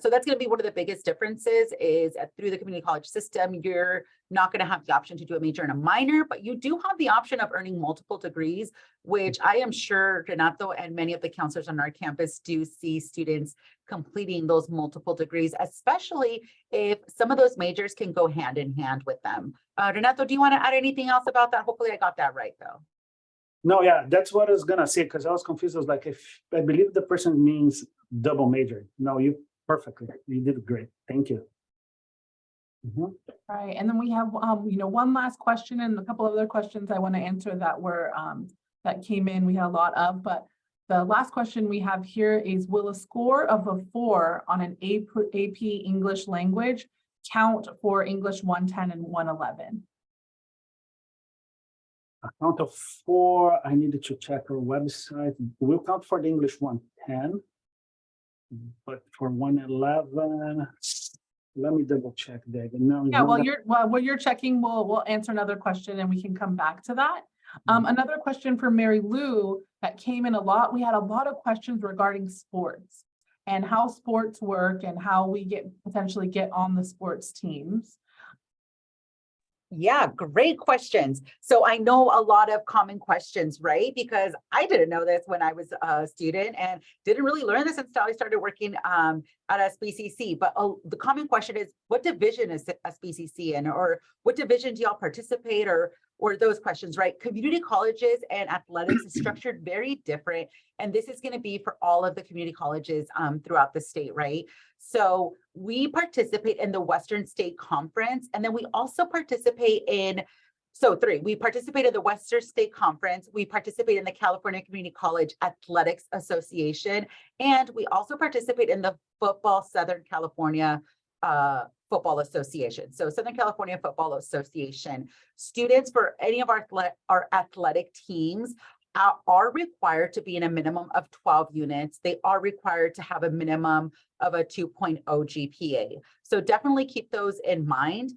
So that's going to be one of the biggest differences is through the community college system, you're not going to have the option to do a major and a minor, but you do have the option of earning multiple degrees, which I am sure Renato and many of the counselors on our campus do see students completing those multiple degrees, especially if some of those majors can go hand in hand with them. Renato, do you want to add anything else about that? Hopefully I got that right though. No, yeah, that's what I was gonna say, because I was confused. I was like, if I believe the person means double major. No, you perfectly, you did great. Thank you. Mhm. Right, and then we have, one last question and a couple of other questions I want to answer that were, that came in. We had a lot of, but the last question we have here is, will a score of a 4 on an AP English language count for English 110 and 111? A count of 4, I needed to check our website. We'll count for the English 110, but for 111, let me double check that. No, Yeah, while you're checking, we'll answer another question and we can come back to that. Another question for Mary Lou that came in a lot. We had a lot of questions regarding sports and how sports work and how we potentially get on the sports teams. Yeah, great questions. So I know a lot of common questions, right? Because I didn't know this when I was a student and didn't really learn this until I started working at SBCC. But the common question is, what division is SBCC in? Or what division do y'all participate? Or those questions, right? Community colleges and athletics is structured very different. And this is going to be for all of the community colleges throughout the state, right? So we participate in the Western State Conference, and then we also participate in, we participate in the Western State Conference, we participate in the California Community College Athletics Association, and we also participate in the Southern California Football Association. So Southern California Football Association. Students for any of our athletic teams are required to be in a minimum of 12 units. They are required to have a minimum of a 2.0 GPA. So definitely keep those in mind.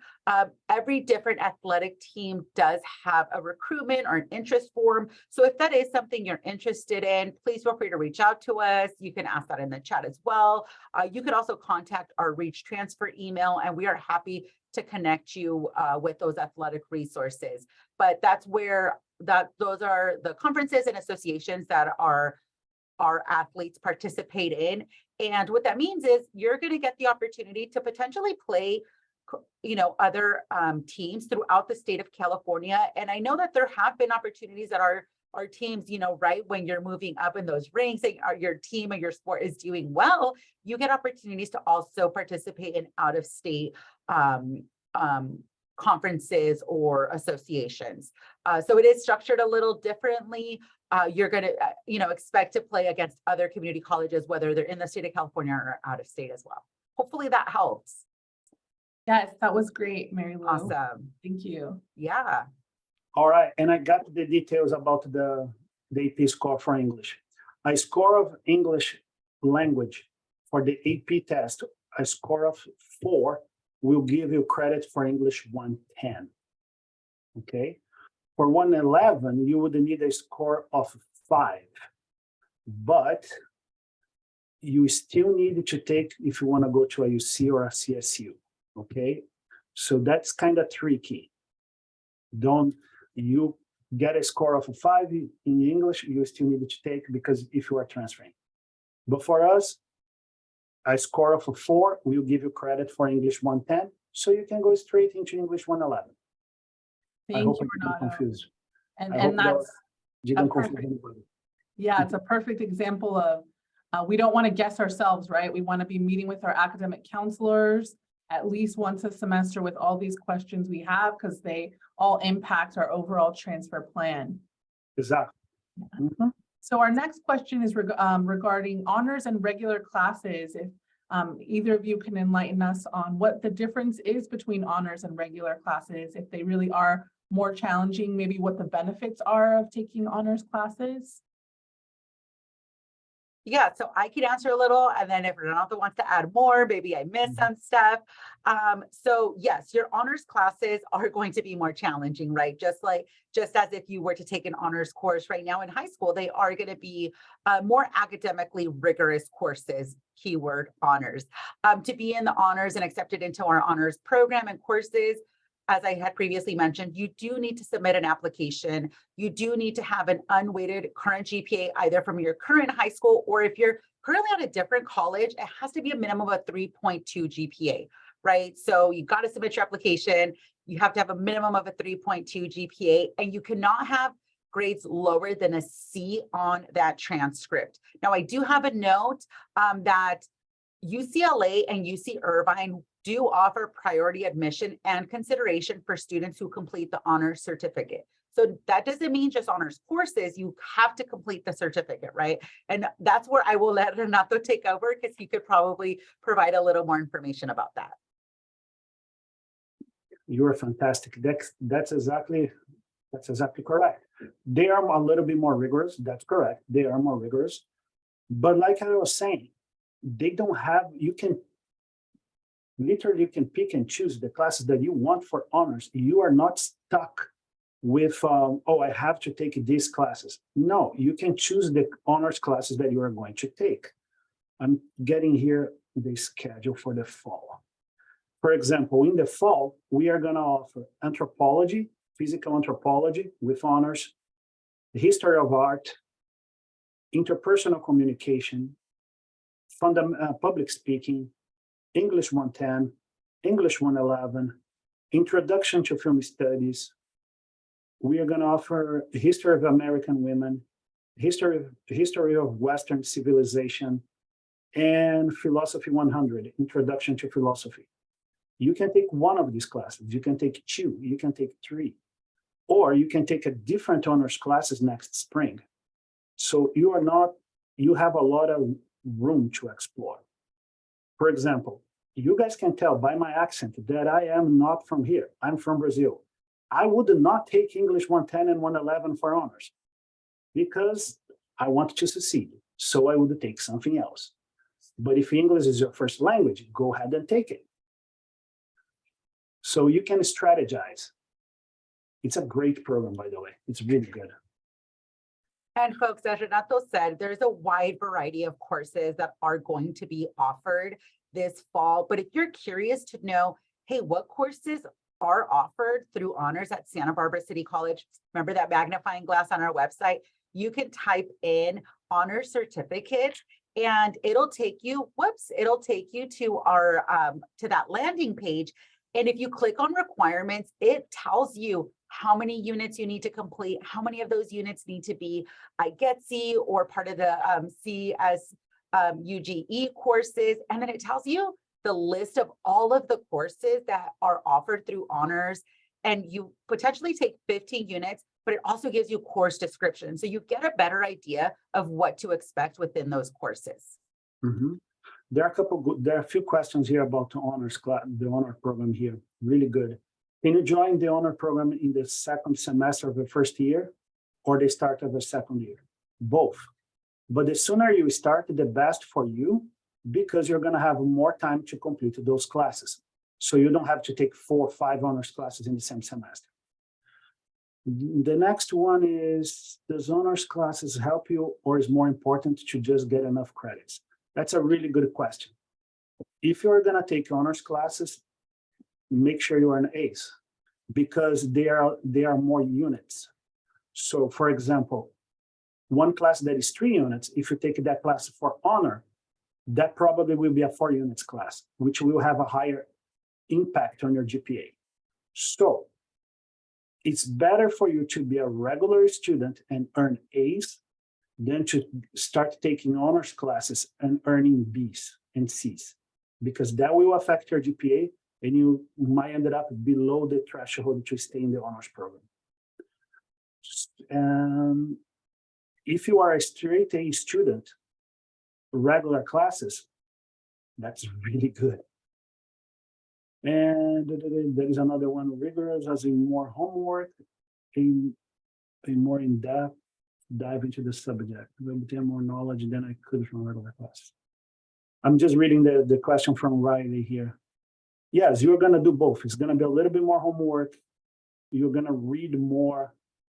Every different athletic team does have a recruitment or an interest form. So if that is something you're interested in, please feel free to reach out to us. You can ask that in the chat as well. You could also contact our Reach Transfer email, and we are happy to connect you with those athletic resources. But that's where those are the conferences and associations that our athletes participate in. And what that means is you're going to get the opportunity to potentially play, other teams throughout the state of California. And I know that there have been opportunities that our teams, right when you're moving up in those ranks, your team or your sport is doing well, you get opportunities to also participate in out of state conferences or associations. So it is structured a little differently. You're going to, expect to play against other community colleges, whether they're in the state of California or out of state as well. Hopefully that helps. Yes, that was great, Mary Lou. Awesome. Thank you. Yeah. All right, and I got the details about the AP score for English. A score of English language for the AP test, a score of 4 will give you credit for English 110. Okay, for 111, you would need a score of 5, but you still need to take if you want to go to a UC or a CSU. Okay, so that's kind of tricky. You get a score of a 5 in English, you still need to take, because if you are transferring. But for us, a score of a 4 will give you credit for English 110, so you can go straight into English 111. Thank you, Renato. Confused. And that's didn't confuse anybody. Yeah, it's a perfect example of we don't want to guess ourselves, right? We want to be meeting with our academic counselors at least once a semester with all these questions we have, because they all impact our overall transfer plan. Exactly. Yeah. So our next question is regarding honors and regular classes. If Either of you can enlighten us on what the difference is between honors and regular classes, if they really are more challenging, maybe what the benefits are of taking honors classes. Yeah, so I can answer a little, and then if Renato wants to add more, maybe I missed some stuff. So yes, your honors classes are going to be more challenging, right? Just as if you were to take an honors course right now in high school, they are going to be more academically rigorous courses, keyword honors. To be in the honors and accepted into our honors program and courses, as I had previously mentioned, you do need to submit an application. You do need to have an unweighted current GPA, either from your current high school, or if you're currently at a different college, it has to be a minimum of 3.2 GPA, right? So you got to submit your application. You have to have a minimum of a 3.2 GPA, and you cannot have grades lower than a C on that transcript. Now, I do have a note that UCLA and UC Irvine do offer priority admission and consideration for students who complete the honors certificate. So that doesn't mean just honors courses, you have to complete the certificate, right? And that's where I will let Renato take over, because he could probably provide a little more information about that. You are fantastic. That's exactly correct. They are a little bit more rigorous. That's correct. They are more rigorous. But like I was saying, they don't have, you can pick and choose the classes that you want for honors. You are not stuck with, oh, I have to take these classes. No, you can choose the honors classes that you are going to take. I'm getting here the schedule for the fall. For example, in the fall, we are going to offer anthropology, physical anthropology with honors, the history of art, interpersonal communication, public speaking, English 110, English 111, Introduction to Film Studies. We are going to offer History of American Women, History of Western Civilization, and Philosophy 100, Introduction to Philosophy. You can take one of these classes. You can take two. You can take three. Or you can take a different honors classes next spring. So you have a lot of room to explore. For example, you guys can tell by my accent that I am not from here. I'm from Brazil. I would not take English 110 and 111 for honors because I want to succeed. So I would take something else. But if English is your first language, go ahead and take it. So you can strategize. It's a great program, by the way. It's really good. And folks, as Renato said, there's a wide variety of courses that are going to be offered this fall. But if you're curious to know, hey, what courses are offered through honors at Santa Barbara City College, remember that magnifying glass on our website, you can type in honors certificate and it'll take you, it'll take you to our, to that landing page. And if you click on requirements, it tells you how many units you need to complete, how many of those units need to be IGETC or part of the UGE courses. And then it tells you the list of all of the courses that are offered through honors. And you potentially take 15 units, but it also gives you course description. So you get a better idea of what to expect within those courses. Mm-hmm. There are a few questions here about the honors class, the honor program here. Really good. Can you join the honor program in the second semester of the first year or the start of the second year? Both. But the sooner you start, the best for you, because you're going to have more time to complete those classes. So you don't have to take 4 or 5 honors classes in the same semester. The next one is, does honors classes help you, or is more important to just get enough credits? That's a really good question. If you're going to take honors classes, make sure you are an ace, because they are more units. So for example, one class that is 3 units, if you take that class for honor, that probably will be a 4 units class, which will have a higher impact on your GPA. So it's better for you to be a regular student and earn A's than to start taking honors classes and earning B's and C's, because that will affect your GPA and you might end up below the threshold to stay in the honors program. If you are a straight A student, regular classes, That's really good. And there is another one, rigorous as in more homework, a more in-depth dive into the subject, to obtain more knowledge than I could from regular class. I'm just reading the question from Riley here. Yes, you're gonna do both. It's gonna be a little bit more homework. You're gonna read more.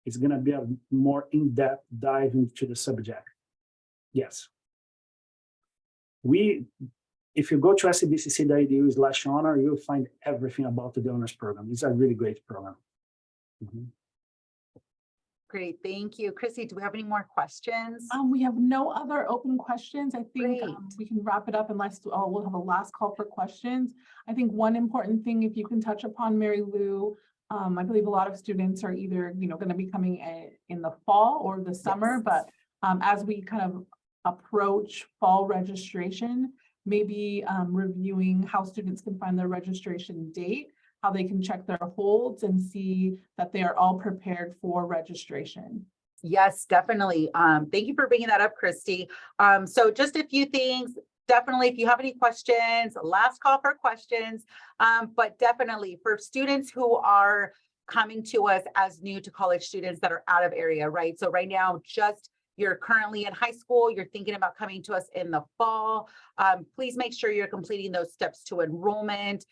It's gonna be a more in-depth dive into the subject. Yes. If you go to sbcc.edu/honor, you'll find everything about the honors program. It's a really great program. Mhm. Great, thank you. Chrissy, do we have any more questions? We have no other open questions. I think Great. we can wrap it up unless we'll have a last call for questions. I think one important thing, if you can touch upon, Mary Lou, I believe a lot of students are either, going to be coming in the fall or the summer, Yes. but as we kind of approach fall registration, maybe reviewing how students can find their registration date, how they can check their holds and see that they are all prepared for registration. Yes, definitely. Thank you for bringing that up, Christy. So just a few things. Definitely, if you have any questions, last call for questions. But definitely for students who are coming to us as new to college students that are out of area, right? So right now, just you're currently in high school, you're thinking about coming to us in the fall. Please make sure you're completing those steps to enrollment.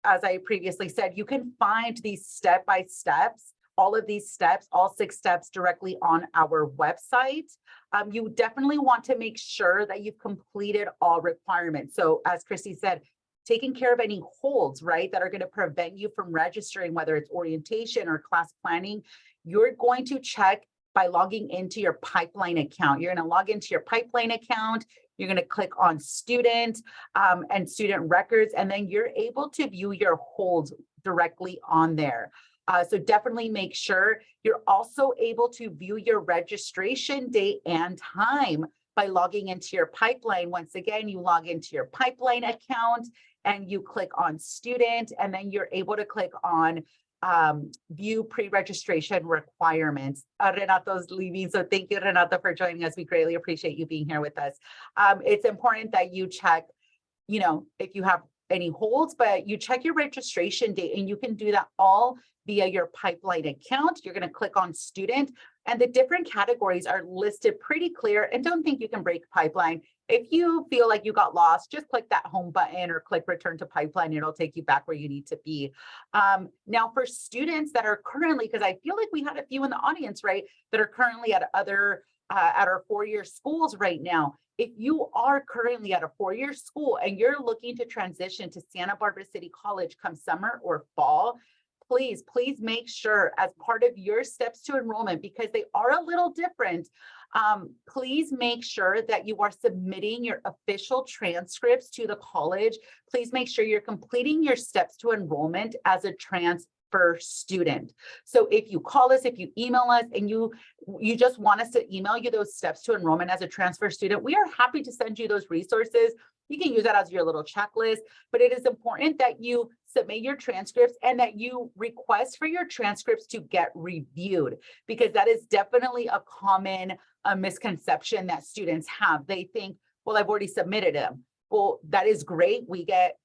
As I previously said, you can find these step-by-steps, all of these steps, all 6 steps directly on our website. You definitely want to make sure that you've completed all requirements. So as Christy said, taking care of any holds, right, that are going to prevent you from registering, whether it's orientation or class planning, you're going to check by logging into your pipeline account. You're going to log into your pipeline account. You're going to click on student and student records, and then you're able to view your holds directly on there. So definitely make sure you're also able to view your registration date and time by logging into your pipeline. Once again, you log into your pipeline account and you click on student, and then you're able to click on view pre-registration requirements. Renato's leaving, so thank you, Renato, for joining us. We greatly appreciate you being here with us. It's important that you check, if you have any holds, but you check your registration date, and you can do that all via your pipeline account. You're going to click on student, and the different categories are listed pretty clear, and don't think you can break pipeline. If you feel like you got lost, just click that home button or click return to pipeline. It'll take you back where you need to be. Now for students that are currently, because I feel like we had a few in the audience, right, that are currently at other, at our 4-year schools right now. If you are currently at a 4-year school and you're looking to transition to Santa Barbara City College come summer or fall, please make sure as part of your steps to enrollment, because they are a little different, please make sure that you are submitting your official transcripts to the college. Please make sure you're completing your steps to enrollment as a transfer student. So if you call us, if you email us, and you just want us to email you those steps to enrollment as a transfer student, we are happy to send you those resources. You can use that as your little checklist, but it is important that you submit your transcripts and that you request for your transcripts to get reviewed, because that is definitely a common misconception that students have. They think, well, I've already submitted them. Well, that is great. We get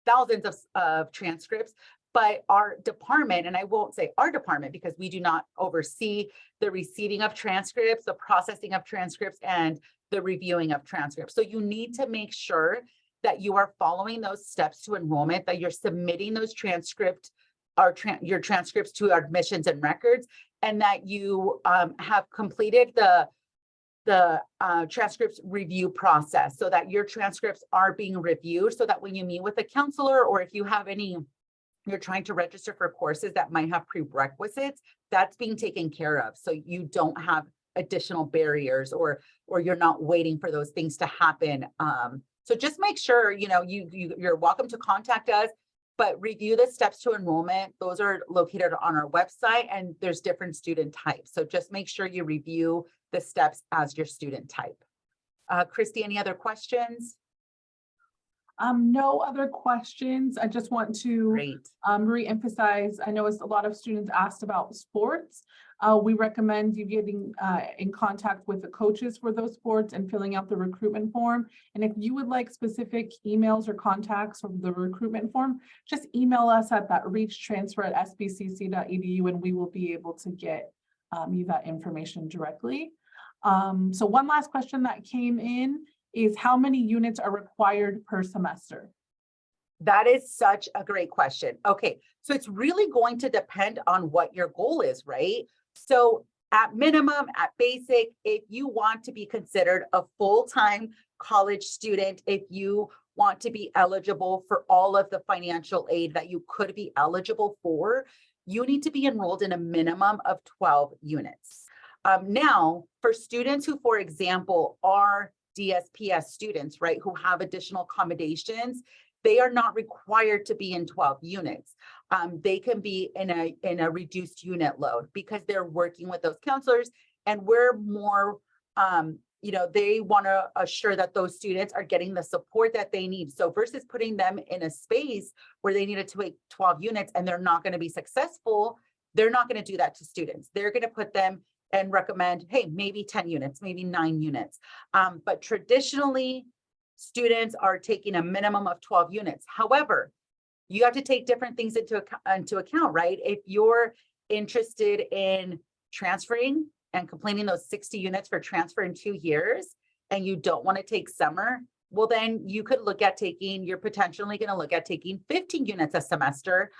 thousands of transcripts, but our department, and I won't say our department because we do not oversee the receiving of transcripts, the processing of transcripts, and the reviewing of transcripts. So you need to make sure that you are following those steps to enrollment, that you're submitting those transcripts, your transcripts to our admissions and records, and that you have completed the transcripts review process, so that your transcripts are being reviewed, so that when you meet with a counselor, or if you have you're trying to register for courses that might have prerequisites, that's being taken care of. So you don't have additional barriers, or you're not waiting for those things to happen. So just make sure, you're welcome to contact us, but review the steps to enrollment. Those are located on our website, and there's different student types. So just make sure you review the steps as your student type. Christy, any other questions? No other questions. I just want to Great. re-emphasize, I know a lot of students asked about sports. We recommend you getting in contact with the coaches for those sports and filling out the recruitment form. And if you would like specific emails or contacts of the recruitment form, just email us at that reachtransfer@sbcc.edu and we will be able to get you that information directly. So one last question that came in is how many units are required per semester? That is such a great question. Okay, so it's really going to depend on what your goal is, right? So at minimum, at basic, if you want to be considered a full-time college student, if you want to be eligible for all of the financial aid that you could be eligible for, you need to be enrolled in a minimum of 12 units. Now, for students who, for example, are DSPS students, right, who have additional accommodations, they are not required to be in 12 units. They can be in a reduced unit load because they're working with those counselors, and we're more, they want to assure that those students are getting the support that they need. So versus putting them in a space where they needed to take 12 units and they're not going to be successful, they're not going to do that to students. They're going to put them and recommend, hey, maybe 10 units, maybe 9 units. But traditionally, students are taking a minimum of 12 units. However, you have to take different things into account, right? If you're interested in transferring and completing those 60 units for transfer in 2 years, and you don't want to take summer, well, then you could look at you're potentially going to look at taking 15 units a semester,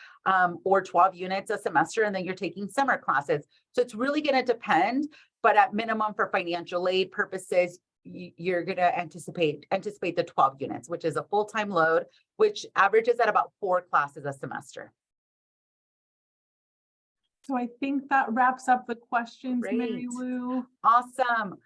or 12 units a semester, and then you're taking summer classes. So it's really going to depend, but at minimum for financial aid purposes, you're going to anticipate the 12 units, which is a full-time load, which averages at about 4 classes a semester. So I think that wraps up the questions, Great. Mary Lou. Awesome.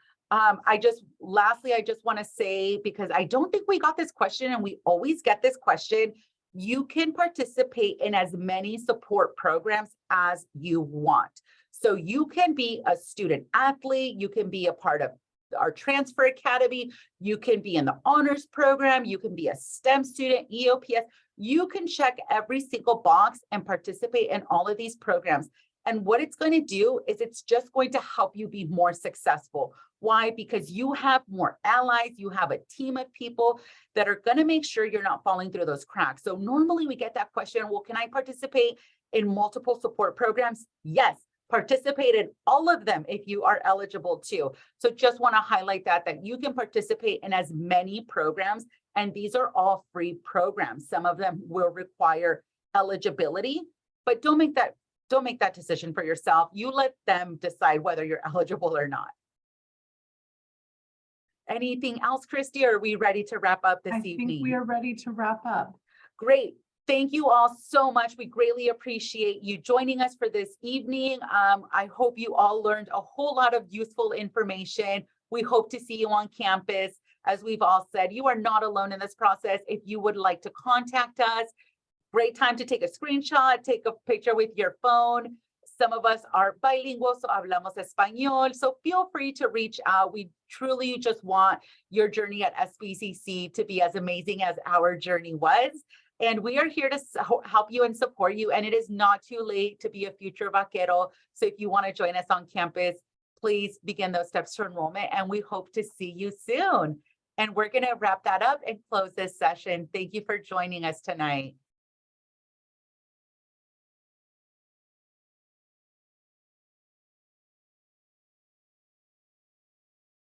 Lastly, I just want to say, because I don't think we got this question, and we always get this question, you can participate in as many support programs as you want. So you can be a student athlete, you can be a part of our transfer academy, you can be in the honors program, you can be a STEM student, EOPS, you can check every single box and participate in all of these programs. And what it's going to do is it's just going to help you be more successful. Why? Because you have more allies, you have a team of people that are going to make sure you're not falling through those cracks. So normally we get that question, well, can I participate in multiple support programs? Yes. Participate in all of them if you are eligible to. So just want to highlight that you can participate in as many programs, and these are all free programs. Some of them will require eligibility, but don't make that decision for yourself. You let them decide whether you're eligible or not. Anything else, Christy, or are we ready to wrap up this evening? I think we are ready to wrap up. Great. Thank you all so much. We greatly appreciate you joining us for this evening. I hope you all learned a whole lot of useful information. We hope to see you on campus. As we've all said, you are not alone in this process. If you would like to contact us, great time to take a screenshot, take a picture with your phone. Some of us are bilingual, so hablamos español. So feel free to reach out. We truly just want your journey at SBCC to be as amazing as our journey was. And we are here to help you and support you. And it is not too late to be a future vaquero. So if you want to join us on campus, please begin those steps to enrollment. And we hope to see you soon. And we're going to wrap that up and close this session. Thank you for joining us tonight.